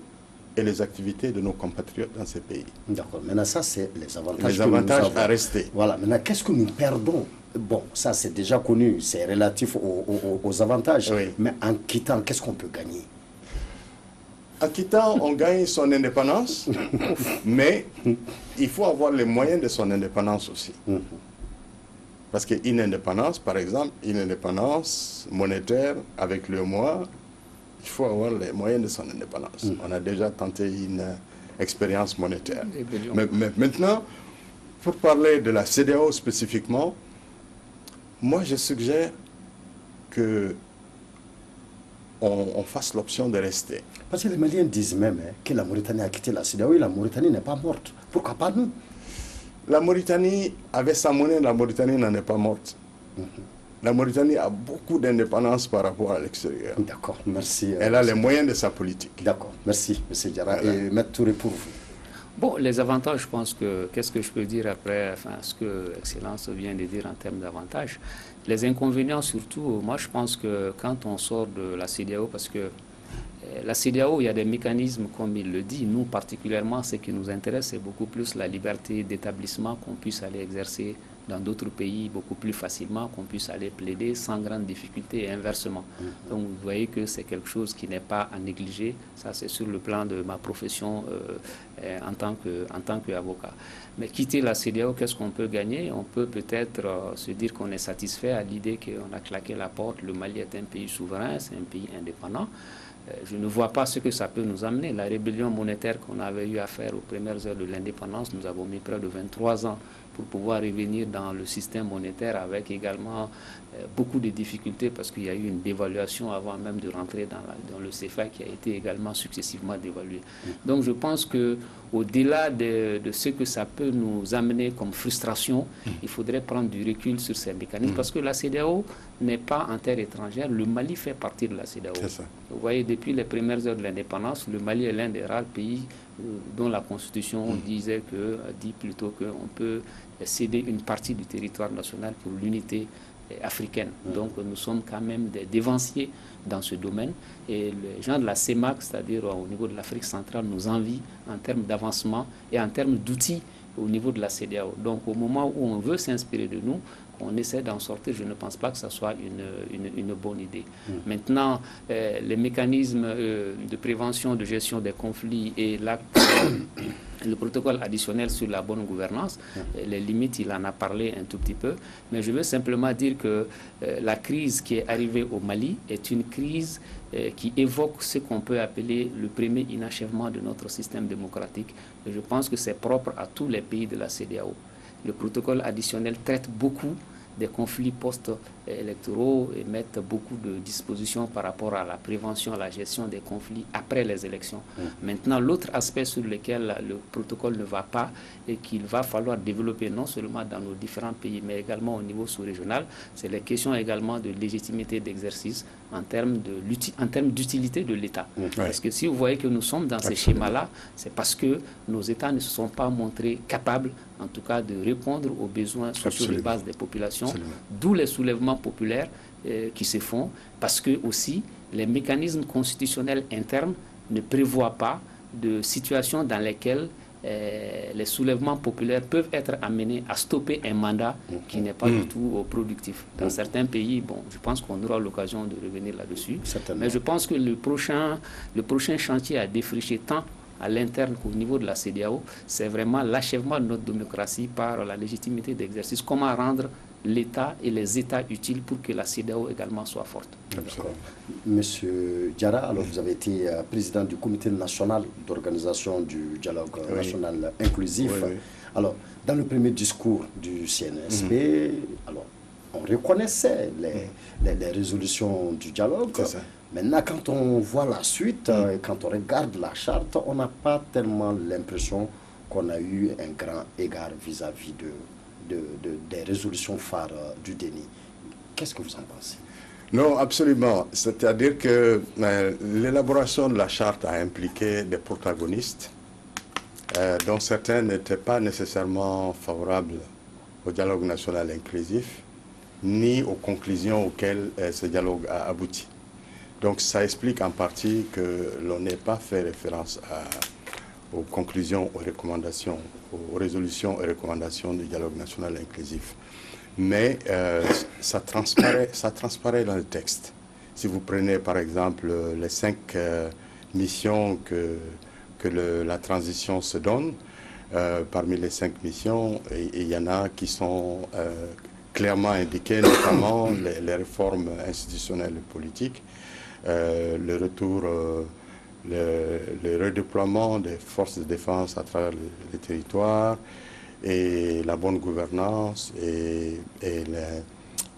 et les activités de nos compatriotes dans ces pays. D'accord. Maintenant, ça, c'est les avantages. Les avantages à rester. Voilà. Maintenant, qu'est-ce que nous perdons? Bon, ça, c'est déjà connu. C'est relatif aux avantages. Oui. Mais en quittant, qu'est-ce qu'on peut gagner? En quittant, on gagne son indépendance, mais il faut avoir les moyens de son indépendance aussi. Parce qu'une indépendance, par exemple, une indépendance monétaire avec le mois, il faut avoir les moyens de son indépendance. On a déjà tenté une expérience monétaire. Mais maintenant, pour parler de la CEDEAO spécifiquement, moi je suggère que on fasse l'option de rester. Parce que les Maliens disent même que la Mauritanie a quitté la CEDEAO et la Mauritanie n'est pas morte. Pourquoi pas nous? La Mauritanie, avec sa monnaie, la Mauritanie n'en est pas morte. La Mauritanie a beaucoup d'indépendance par rapport à l'extérieur. D'accord, merci. Elle a les moyens de sa politique. D'accord, merci, M. Diarra. Et M. Touré, pour vous. Bon, les avantages, je pense que, qu'est-ce que je peux dire après ce que Excellence vient de dire en termes d'avantages. Les inconvénients surtout, moi je pense que quand on sort de la CEDEAO, parce que la CEDEAO, il y a des mécanismes, comme il le dit. Nous, particulièrement, ce qui nous intéresse, c'est beaucoup plus la liberté d'établissement, qu'on puisse aller exercer dans d'autres pays beaucoup plus facilement, qu'on puisse aller plaider sans grande difficulté et inversement. Donc, vous voyez que c'est quelque chose qui n'est pas à négliger. Ça, c'est sur le plan de ma profession en tant qu'avocat. Mais quitter la CEDEAO, qu'est-ce qu'on peut gagner? On peut peut-être se dire qu'on est satisfait à l'idée qu'on a claqué la porte. Le Mali est un pays souverain, c'est un pays indépendant. Je ne vois pas ce que ça peut nous amener. La rébellion monétaire qu'on avait eu à faire aux premières heures de l'indépendance, nous avons mis près de 23 ans pour pouvoir revenir dans le système monétaire avec également beaucoup de difficultés parce qu'il y a eu une dévaluation avant même de rentrer dans le CFA qui a été également successivement dévalué. Donc je pense qu'au-delà de ce que ça peut nous amener comme frustration, il faudrait prendre du recul sur ces mécanismes parce que la CEDEAO n'est pas en terre étrangère. Le Mali fait partie de la CEDEAO. Vous voyez, depuis les premières heures de l'indépendance, le Mali est l'un des rares pays dont la Constitution dit plutôt qu'on peut céder une partie du territoire national pour l'unité africaine. Donc nous sommes quand même des dévanciers dans ce domaine et les gens de la CEMAC, c'est-à-dire au niveau de l'Afrique centrale, nous envient en termes d'avancement et en termes d'outils au niveau de la CEDEAO. Donc au moment où on veut s'inspirer de nous, on essaie d'en sortir, je ne pense pas que ce soit une bonne idée. Maintenant, les mécanismes de prévention, de gestion des conflits et le protocole additionnel sur la bonne gouvernance, les limites, il en a parlé un tout petit peu, mais je veux simplement dire que la crise qui est arrivée au Mali est une crise qui évoque ce qu'on peut appeler le premier inachèvement de notre système démocratique. Et je pense que c'est propre à tous les pays de la CEDEAO. Le protocole additionnel traite beaucoup des conflits post-électoraux et met beaucoup de dispositions par rapport à la prévention, à la gestion des conflits après les élections. Maintenant, l'autre aspect sur lequel le protocole ne va pas et qu'il va falloir développer non seulement dans nos différents pays, mais également au niveau sous-régional, c'est les questions également de légitimité d'exercice en termes d'utilité de l'État. Parce que si vous voyez que nous sommes dans ces schémas-là, c'est parce que nos États ne se sont pas montrés capables, en tout cas, de répondre aux besoins sociaux de base des populations, d'où les soulèvements populaires qui se font, parce que aussi les mécanismes constitutionnels internes ne prévoient pas de situations dans lesquelles les soulèvements populaires peuvent être amenés à stopper un mandat qui n'est pas du tout productif. Dans certains pays, bon, je pense qu'on aura l'occasion de revenir là-dessus, mais je pense que le prochain chantier à défricher tant à l'interne qu'au niveau de la CEDEAO, c'est vraiment l'achèvement de notre démocratie par la légitimité d'exercice. Comment rendre l'État et les États utiles pour que la CEDEAO également soit forte. D'accord. Monsieur Diarra, alors vous avez été président du comité national d'organisation du dialogue national inclusif. Alors, dans le premier discours du CNSP, alors, on reconnaissait les résolutions du dialogue. Maintenant, quand on voit la suite, quand on regarde la charte, on n'a pas tellement l'impression qu'on a eu un grand égard vis-à-vis des résolutions phares du DENI. Qu'est-ce que vous en pensez? Non, absolument. C'est-à-dire que l'élaboration de la charte a impliqué des protagonistes dont certains n'étaient pas nécessairement favorables au dialogue national inclusif, ni aux conclusions auxquelles ce dialogue a abouti. Donc ça explique en partie que l'on n'ait pas fait référence aux conclusions, aux recommandations, aux résolutions et recommandations du dialogue national inclusif. Mais ça transparaît dans le texte. Si vous prenez par exemple les 5 missions que la transition se donne, parmi les 5 missions, il y en a qui sont clairement indiquées, notamment les réformes institutionnelles et politiques, le retour, le redéploiement des forces de défense à travers les territoires, et la bonne gouvernance et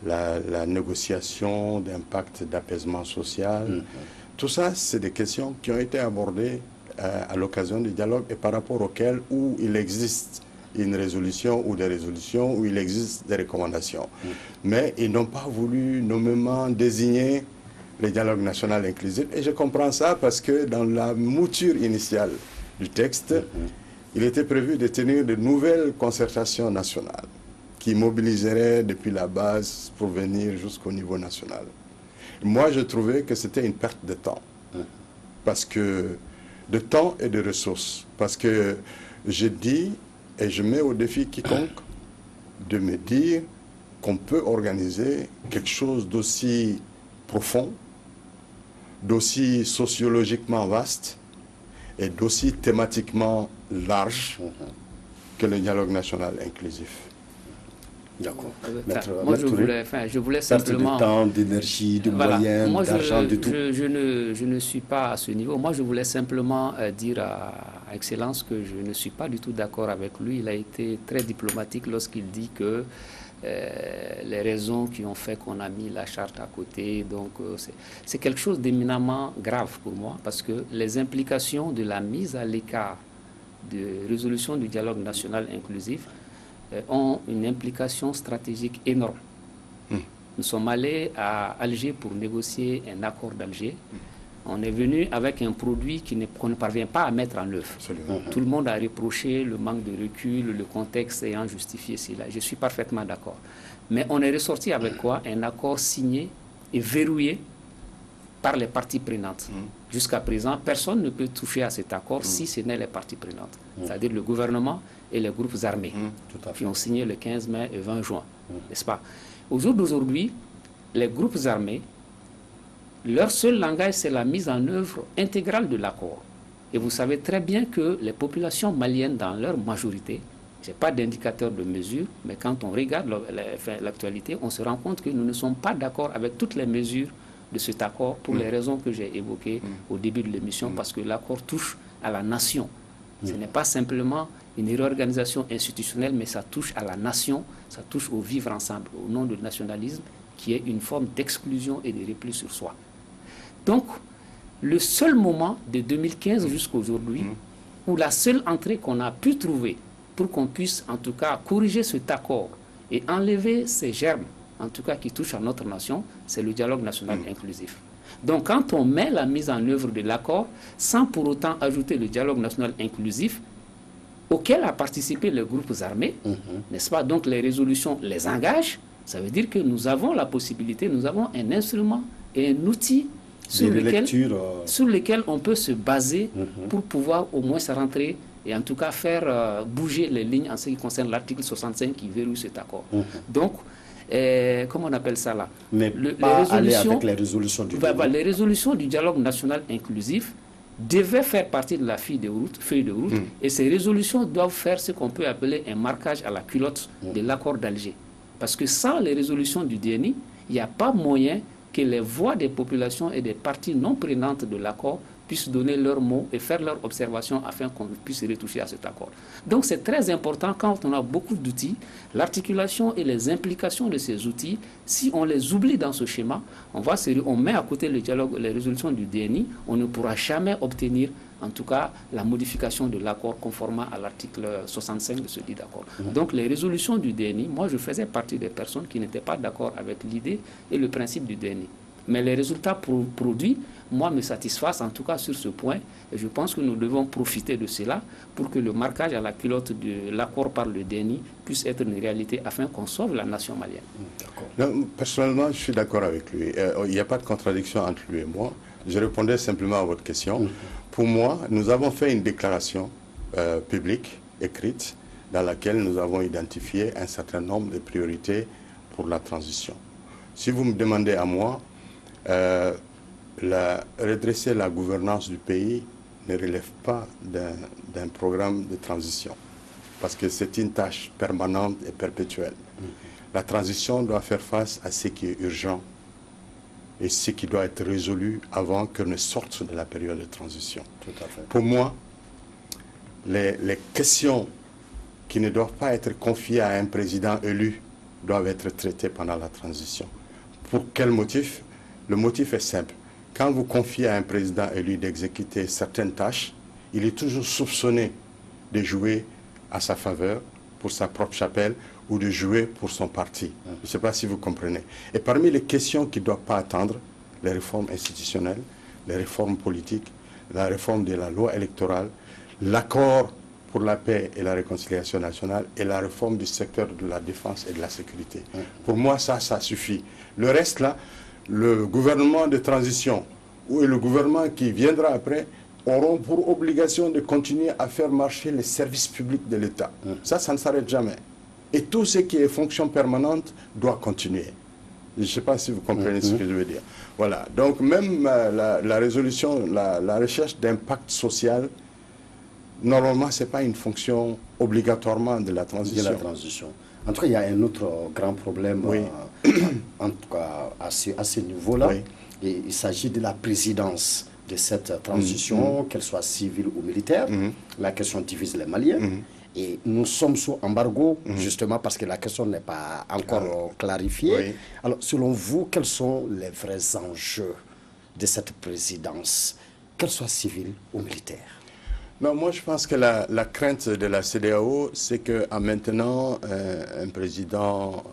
la négociation d'impact d'apaisement social. Tout ça, c'est des questions qui ont été abordées à l'occasion du dialogue et par rapport auxquelles où il existe une résolution ou des résolutions, où il existe des recommandations. Mais ils n'ont pas voulu nommément désigner le dialogue national inclusif. Et je comprends ça parce que dans la mouture initiale du texte, il était prévu de tenir de nouvelles concertations nationales qui mobiliseraient depuis la base pour venir jusqu'au niveau national. Moi, je trouvais que c'était une perte de temps. Parce que de temps et de ressources. Parce que je dis, et je mets au défi quiconque, de me dire qu'on peut organiser quelque chose d'aussi profond, d'aussi sociologiquement vaste et d'aussi thématiquement large que le dialogue national inclusif. D'accord. Moi, je voulais simplement... Perte de temps, d'énergie, de moyens, d'argent, de tout. Je ne suis pas à ce niveau. Moi, je voulais simplement dire à Excellence que je ne suis pas du tout d'accord avec lui. Il a été très diplomatique lorsqu'il dit que les raisons qui ont fait qu'on a mis la charte à côté, donc c'est quelque chose d'éminemment grave pour moi, parce que les implications de la mise à l'écart de résolution du dialogue national inclusif ont une implication stratégique énorme. Nous sommes allés à Alger pour négocier un accord d'Alger. On est venu avec un produit qu'on ne parvient pas à mettre en œuvre. Tout le monde a reproché le manque de recul, le contexte ayant justifié cela. Je suis parfaitement d'accord. Mais on est ressorti avec quoi? Un accord signé et verrouillé par les parties prenantes. Jusqu'à présent, personne ne peut toucher à cet accord si ce n'est les parties prenantes, c'est-à-dire le gouvernement et les groupes armés qui ont signé le 15 mai et 20 juin, n'est-ce pas? Au jour d'aujourd'hui, les groupes armés, leur seul langage, c'est la mise en œuvre intégrale de l'accord. Et vous savez très bien que les populations maliennes, dans leur majorité, je n'ai pas d'indicateur de mesure, mais quand on regarde l'actualité, on se rend compte que nous ne sommes pas d'accord avec toutes les mesures de cet accord pour les raisons que j'ai évoquées au début de l'émission, parce que l'accord touche à la nation. Ce n'est pas simplement une réorganisation institutionnelle, mais ça touche à la nation, ça touche au vivre ensemble, au nom du nationalisme, qui est une forme d'exclusion et de repli sur soi. Donc, le seul moment de 2015 jusqu'à aujourd'hui, où la seule entrée qu'on a pu trouver pour qu'on puisse en tout cas corriger cet accord et enlever ces germes, en tout cas qui touchent à notre nation, c'est le dialogue national inclusif. Donc quand on met la mise en œuvre de l'accord, sans pour autant ajouter le dialogue national inclusif, auquel a participé les groupes armés, n'est-ce pas? Donc les résolutions les engagent, ça veut dire que nous avons la possibilité, nous avons un instrument et un outil sur lequel on peut se baser pour pouvoir au moins se rentrer et en tout cas faire bouger les lignes en ce qui concerne l'article 65 qui verrouille cet accord. Donc, comment on appelle ça là? Mais pas aller avec les résolutions du dialogue. Les résolutions du dialogue national inclusif devaient faire partie de la feuille de route, et ces résolutions doivent faire ce qu'on peut appeler un marquage à la culotte de l'accord d'Alger. Parce que sans les résolutions du DNI, il n'y a pas moyen que les voix des populations et des parties non prenantes de l'accord puissent donner leurs mots et faire leurs observations afin qu'on puisse retoucher à cet accord. Donc c'est très important quand on a beaucoup d'outils, l'articulation et les implications de ces outils, si on les oublie dans ce schéma, on met à côté le dialogue, les résolutions du DNI, on ne pourra jamais obtenir en tout cas la modification de l'accord conformément à l'article 65 de ce dit d'accord. Donc les résolutions du DENI, moi je faisais partie des personnes qui n'étaient pas d'accord avec l'idée et le principe du DENI. Mais les résultats produits, moi, me satisfassent en tout cas sur ce point. Et je pense que nous devons profiter de cela pour que le marquage à la culotte de l'accord par le DENI puisse être une réalité afin qu'on sauve la nation malienne. Non, personnellement, je suis d'accord avec lui. Il n'y a pas de contradiction entre lui et moi. Je répondais simplement à votre question. Pour moi, nous avons fait une déclaration publique, écrite, dans laquelle nous avons identifié un certain nombre de priorités pour la transition. Si vous me demandez à moi, redresser la gouvernance du pays ne relève pas d'un programme de transition, parce que c'est une tâche permanente et perpétuelle. La transition doit faire face à ce qui est urgent et ce qui doit être résolu avant qu'on ne sorte de la période de transition. Tout à fait. Pour moi, les questions qui ne doivent pas être confiées à un président élu doivent être traitées pendant la transition. Pour quel motif? Le motif est simple. Quand vous confiez à un président élu d'exécuter certaines tâches, il est toujours soupçonné de jouer à sa faveur, pour sa propre chapelle, ou de jouer pour son parti. Je ne sais pas si vous comprenez. Et parmi les questions qui ne doivent pas attendre, les réformes institutionnelles, les réformes politiques, la réforme de la loi électorale, l'accord pour la paix et la réconciliation nationale et la réforme du secteur de la défense et de la sécurité. Pour moi, ça suffit. Le reste, là, le gouvernement de transition ou le gouvernement qui viendra après auront pour obligation de continuer à faire marcher les services publics de l'État. Ça ne s'arrête jamais. Et tout ce qui est fonction permanente doit continuer. Je ne sais pas si vous comprenez ce que je veux dire. Voilà. Donc même la résolution, la recherche d'impact social, normalement, ce n'est pas une fonction obligatoirement de la transition. En tout cas, il y a un autre grand problème, en tout cas à ce niveau-là. Oui. Et il s'agit de la présidence de cette transition, qu'elle soit civile ou militaire. La question divise les Maliens. Et nous sommes sous embargo, justement parce que la question n'est pas encore clarifiée. Oui. Alors, selon vous, quels sont les vrais enjeux de cette présidence, qu'elle soit civile ou militaire? Non, moi je pense que la crainte de la CEDEAO, c'est qu'en maintenant un président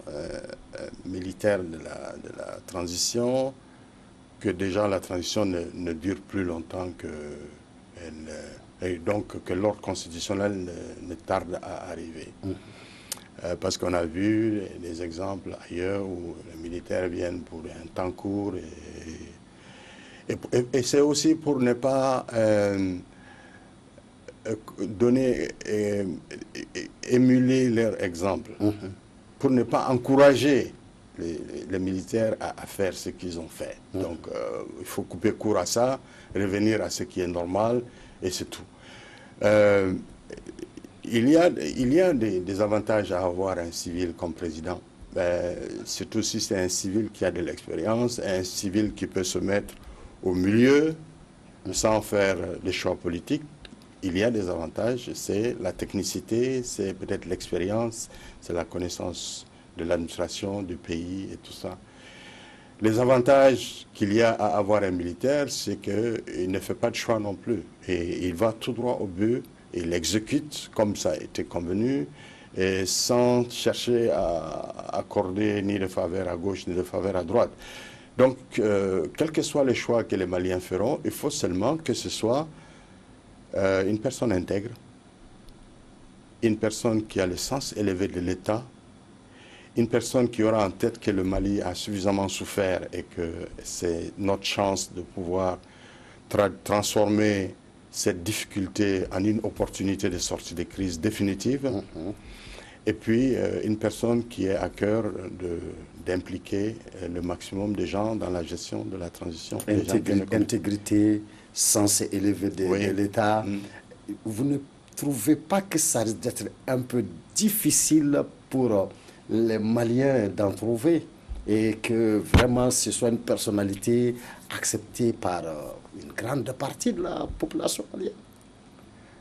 militaire de la transition, que déjà la transition ne dure plus longtemps et donc que l'ordre constitutionnel ne tarde à arriver. Parce qu'on a vu des exemples ailleurs où les militaires viennent pour un temps court et c'est aussi pour ne pas émuler leur exemple, pour ne pas encourager les militaires à faire ce qu'ils ont fait. Donc il faut couper court à ça, revenir à ce qui est normal, et c'est tout. Il y a des avantages à avoir un civil comme président, surtout si c'est un civil qui a de l'expérience, un civil qui peut se mettre au milieu sans faire des choix politiques. Il y a des avantages, c'est la technicité, c'est peut-être l'expérience, c'est la connaissance de l'administration du pays et tout ça. Les avantages qu'il y a à avoir un militaire, c'est qu'il ne fait pas de choix non plus. Et il va tout droit au but, il exécute comme ça a été convenu, et sans chercher à accorder ni de faveur à gauche ni de faveur à droite. Donc, quels que soient les choix que les Maliens feront, il faut seulement que ce soit une personne intègre, une personne qui a le sens élevé de l'État, une personne qui aura en tête que le Mali a suffisamment souffert et que c'est notre chance de pouvoir transformer cette difficulté en une opportunité de sortie de crise définitive. Et puis, une personne qui est à cœur d'impliquer le maximum de gens dans la gestion de la transition. Intégrité, sens élevé de l'État. Vous ne trouvez pas que ça risque d'être un peu difficile pour les Maliens d'en trouver et que vraiment ce soit une personnalité acceptée par une grande partie de la population malienne?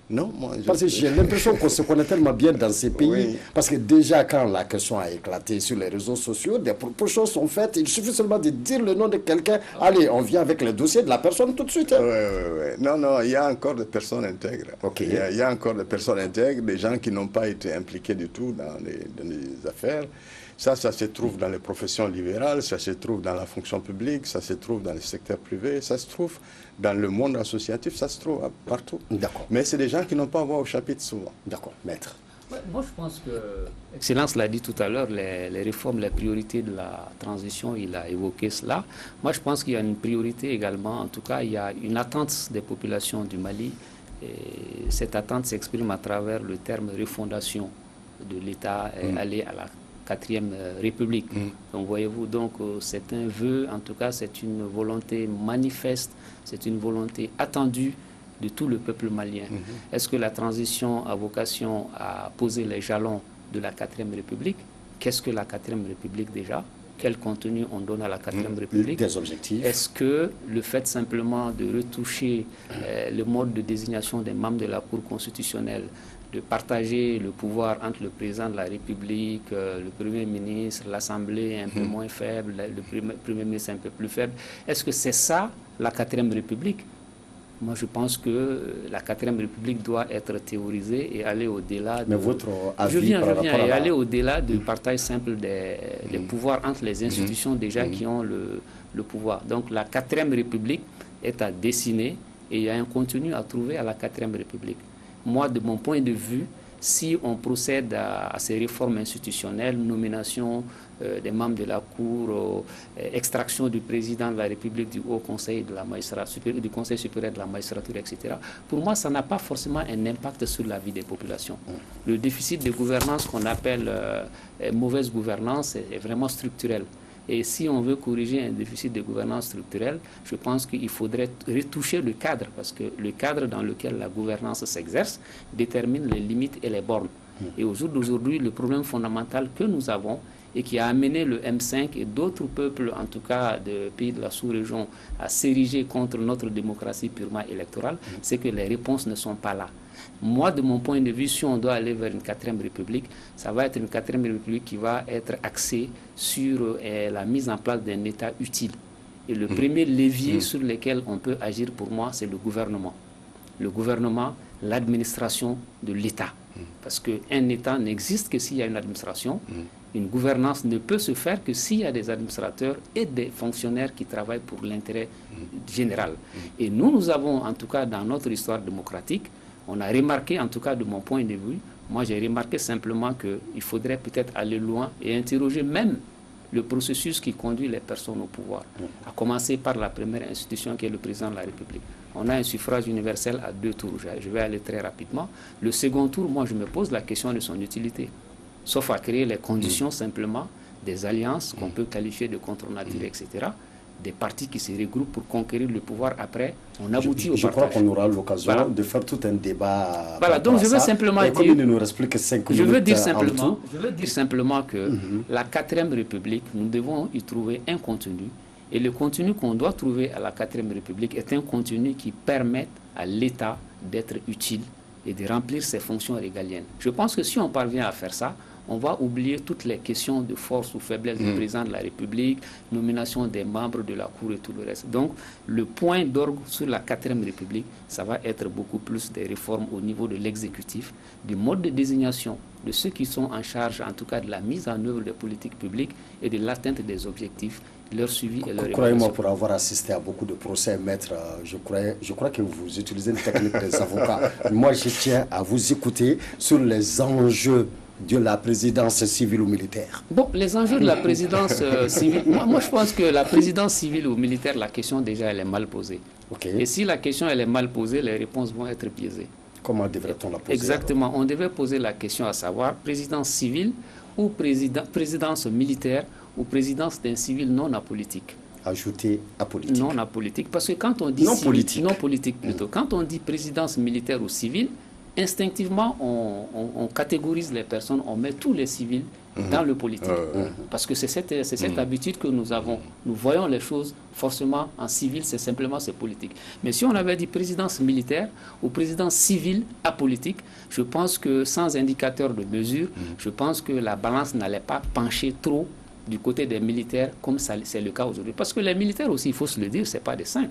Non, parce que j'ai l'impression qu'on se connaît tellement bien dans ces pays. Oui. Parce que déjà, quand la question a éclaté sur les réseaux sociaux, des propositions sont faites. Il suffit seulement de dire le nom de quelqu'un. Allez, on vient avec le dossier de la personne tout de suite. Hein. Oui. Non, il y a encore des personnes intègres. Okay. Il y a encore des personnes intègres, des gens qui n'ont pas été impliqués du tout dans les affaires. Ça se trouve dans les professions libérales, ça se trouve dans la fonction publique, ça se trouve dans le secteur privé, ça se trouve dans le monde associatif, ça se trouve partout. D'accord. Mais c'est des gens qui n'ont pas voix au chapitre souvent. D'accord, maître. Ouais, moi, je pense que Excellence l'a dit tout à l'heure, les réformes, les priorités de la transition, il a évoqué cela. Moi, je pense qu'il y a une priorité également, en tout cas, il y a une attente des populations du Mali. Et cette attente s'exprime à travers le terme refondation de l'État et aller à la 4e République. Donc voyez-vous, c'est un vœu, en tout cas c'est une volonté manifeste, c'est une volonté attendue de tout le peuple malien. Est-ce que la transition a vocation à poser les jalons de la 4e République? Qu'est-ce que la 4e République déjà? Quel contenu on donne à la 4e République? Des objectifs. Est-ce que le fait simplement de retoucher le mode de désignation des membres de la Cour constitutionnelle, de partager le pouvoir entre le président de la République, le Premier ministre, l'Assemblée un peu moins faible, le Premier ministre un peu plus faible, est-ce que c'est ça la 4e République? Moi, je pense que la 4e République doit être théorisée et aller au-delà. Mais votre avis je viens et aller au-delà du partage simple des pouvoirs entre les institutions déjà qui ont le pouvoir. Donc, la 4e République est à dessiner et il y a un contenu à trouver à la 4e République. Moi, de mon point de vue, si on procède à ces réformes institutionnelles, nomination des membres de la Cour, extraction du président de la République, du Haut Conseil de la magistrature, du Conseil supérieur de la magistrature, etc., pour moi, ça n'a pas forcément un impact sur la vie des populations. Le déficit de gouvernance qu'on appelle mauvaise gouvernance est vraiment structurel. Et si on veut corriger un déficit de gouvernance structurelle, je pense qu'il faudrait retoucher le cadre, parce que le cadre dans lequel la gouvernance s'exerce détermine les limites et les bornes. Et au jour d'aujourd'hui, le problème fondamental que nous avons et qui a amené le M5 et d'autres peuples, en tout cas de pays de la sous-région, à s'ériger contre notre démocratie purement électorale, c'est que les réponses ne sont pas là. Moi, de mon point de vue, si on doit aller vers une 4e République, ça va être une 4e République qui va être axée sur la mise en place d'un État utile. Et le premier levier sur lequel on peut agir, pour moi, c'est le gouvernement. Le gouvernement, l'administration de l'État. Parce qu'un État n'existe que s'il y a une administration. Une gouvernance ne peut se faire que s'il y a des administrateurs et des fonctionnaires qui travaillent pour l'intérêt général. Et nous avons, en tout cas dans notre histoire démocratique, on a remarqué, en tout cas de mon point de vue, moi j'ai remarqué simplement qu'il faudrait peut-être aller loin et interroger même le processus qui conduit les personnes au pouvoir, à commencer par la première institution qui est le président de la République. On a un suffrage universel à 2 tours, je vais aller très rapidement. Le second tour, moi je me pose la question de son utilité, sauf à créer les conditions simplement des alliances qu'on peut qualifier de contre-nature, etc., des partis qui se regroupent pour conquérir le pouvoir. Après, on aboutit au partage. Je crois qu'on aura l'occasion de faire tout un débat. Voilà, donc je veux simplement dire... Comme il ne nous reste plus que 5 minutes je veux dire simplement que la 4e République, nous devons y trouver un contenu. Et le contenu qu'on doit trouver à la 4e République est un contenu qui permette à l'État d'être utile et de remplir ses fonctions régaliennes. Je pense que si on parvient à faire ça, on va oublier toutes les questions de force ou faiblesse du président de la République, nomination des membres de la Cour et tout le reste. Donc, le point d'orgue sur la 4e République, ça va être beaucoup plus des réformes au niveau de l'exécutif, du mode de désignation de ceux qui sont en charge, en tout cas, de la mise en œuvre des politiques publiques et de l'atteinte des objectifs, leur suivi et leur évaluation. Croyez-moi, pour avoir assisté à beaucoup de procès, maître, je crois que vous utilisez une technique des avocats. Moi, je tiens à vous écouter sur les enjeux de la présidence civile ou militaire. Bon, les enjeux de la présidence civile, moi je pense que la présidence civile ou militaire, la question déjà elle est mal posée. Okay. Et si la question elle est mal posée, les réponses vont être biaisées. Comment devrait-on la poser? Exactement, on devait poser la question à savoir présidence civile ou présidence militaire ou présidence d'un civil non apolitique. Ajouter apolitique. Non apolitique, parce que quand on dit non civil, politique. Non politique plutôt. Quand on dit présidence militaire ou civile, instinctivement, on catégorise les personnes, on met tous les civils dans le politique. Parce que c'est cette habitude que nous avons. Nous voyons les choses forcément en civil, c'est politique. Mais si on avait dit présidence militaire ou présidence civile apolitique, je pense que sans indicateur de mesure, je pense que la balance n'allait pas pencher trop du côté des militaires comme c'est le cas aujourd'hui. Parce que les militaires aussi, il faut se le dire, ce n'est pas des saints.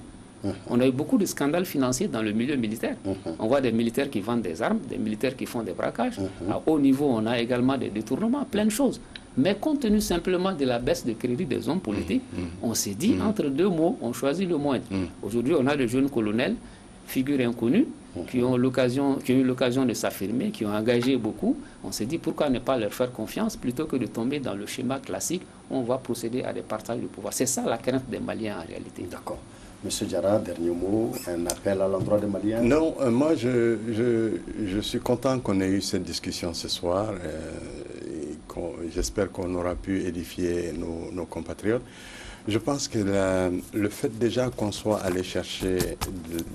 On a eu beaucoup de scandales financiers dans le milieu militaire. On voit des militaires qui vendent des armes, des militaires qui font des braquages. À haut niveau, on a également des détournements, plein de choses. Mais compte tenu simplement de la baisse de crédit des hommes politiques, on s'est dit, entre deux mots, on choisit le moindre. Aujourd'hui, on a de jeunes colonels, figures inconnues, qui ont eu l'occasion de s'affirmer, qui ont engagé beaucoup. On s'est dit, pourquoi ne pas leur faire confiance plutôt que de tomber dans le schéma classique où on va procéder à des partages de pouvoir. C'est ça la crainte des Maliens en réalité. D'accord. Monsieur Diarra, dernier mot, un appel à l'endroit des Maliens? Non, moi je suis content qu'on ait eu cette discussion ce soir. J'espère qu'on aura pu édifier nos compatriotes. Je pense que le fait déjà qu'on soit allé chercher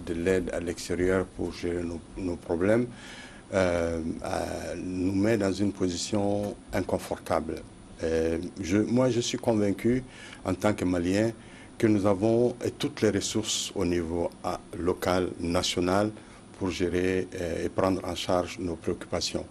de l'aide à l'extérieur pour gérer nos problèmes nous met dans une position inconfortable. Moi, je suis convaincu, en tant que Malien, que nous avons toutes les ressources au niveau local, national, pour gérer et prendre en charge nos préoccupations.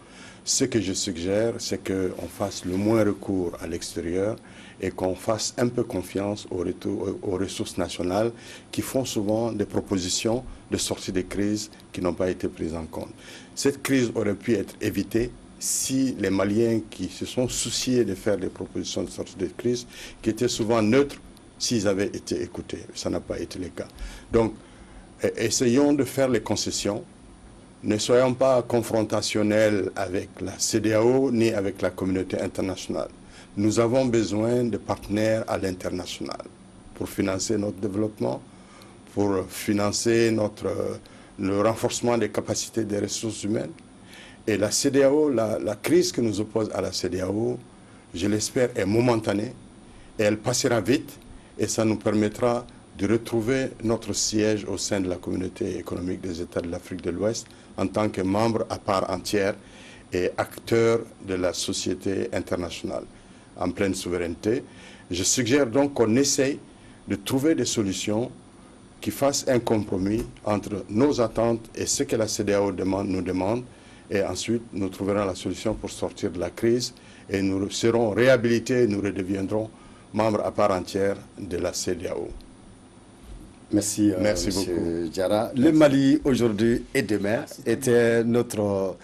Ce que je suggère, c'est qu'on fasse le moins recours à l'extérieur et qu'on fasse un peu confiance aux ressources nationales qui font souvent des propositions de sortie de crise qui n'ont pas été prises en compte. Cette crise aurait pu être évitée si les Maliens qui se sont souciés de faire des propositions de sortie de crise, qui étaient souvent neutres, s'ils avaient été écoutés. Ça n'a pas été le cas. Donc, essayons de faire les concessions. Ne soyons pas confrontationnels avec la CEDEAO ni avec la communauté internationale. Nous avons besoin de partenaires à l'international pour financer notre développement, pour financer le renforcement des capacités des ressources humaines. Et la CEDEAO, la crise que nous oppose à la CEDEAO, je l'espère, est momentanée et elle passera vite. Et ça nous permettra de retrouver notre siège au sein de la communauté économique des États de l'Afrique de l'Ouest en tant que membre à part entière et acteur de la société internationale en pleine souveraineté. Je suggère donc qu'on essaye de trouver des solutions qui fassent un compromis entre nos attentes et ce que la CEDEAO nous demande. Et ensuite, nous trouverons la solution pour sortir de la crise et nous serons réhabilités et nous redeviendrons membres à part entière de la CEDEAO. Merci beaucoup. Diarra. Le Mali aujourd'hui et demain était notre...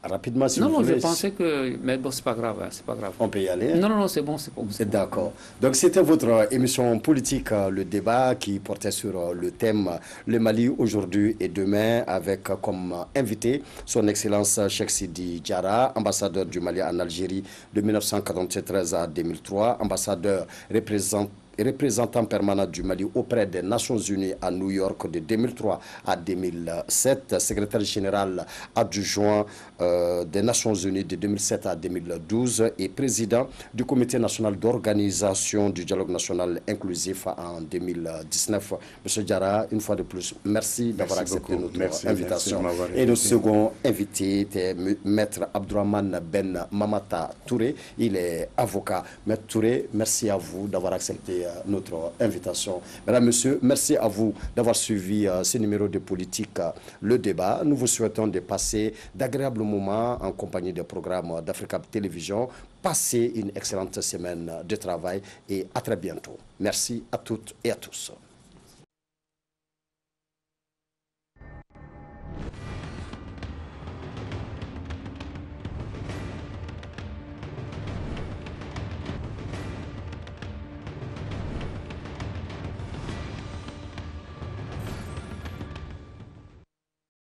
Rapidement, si vous voulez. Non, je pensais que... Mais bon, c'est pas grave, hein, c'est pas grave. On peut y aller? Non, c'est bon, c'est bon. D'accord. Donc, c'était votre émission politique, le débat qui portait sur le thème le Mali aujourd'hui et demain, avec comme invité son Excellence Cheikh Sidi Diarra, ambassadeur du Mali en Algérie de 1993 à 2003, ambassadeur représentant permanent du Mali auprès des Nations Unies à New York de 2003 à 2007, secrétaire général adjoint des Nations Unies de 2007 à 2012 et président du Comité national d'organisation du dialogue national inclusif en 2019. Monsieur Diarra, une fois de plus, merci d'avoir accepté notre invitation. Et notre second invité était Maître Abdourahmane Ben Mamata Touré. Il est avocat. Maître Touré, merci à vous d'avoir accepté notre invitation. Mesdames, Messieurs, merci à vous d'avoir suivi ce numéro de politique, le débat. Nous vous souhaitons de passer d'agréables moments en compagnie des programmes d'Africa Télévision. Passez une excellente semaine de travail et à très bientôt. Merci à toutes et à tous.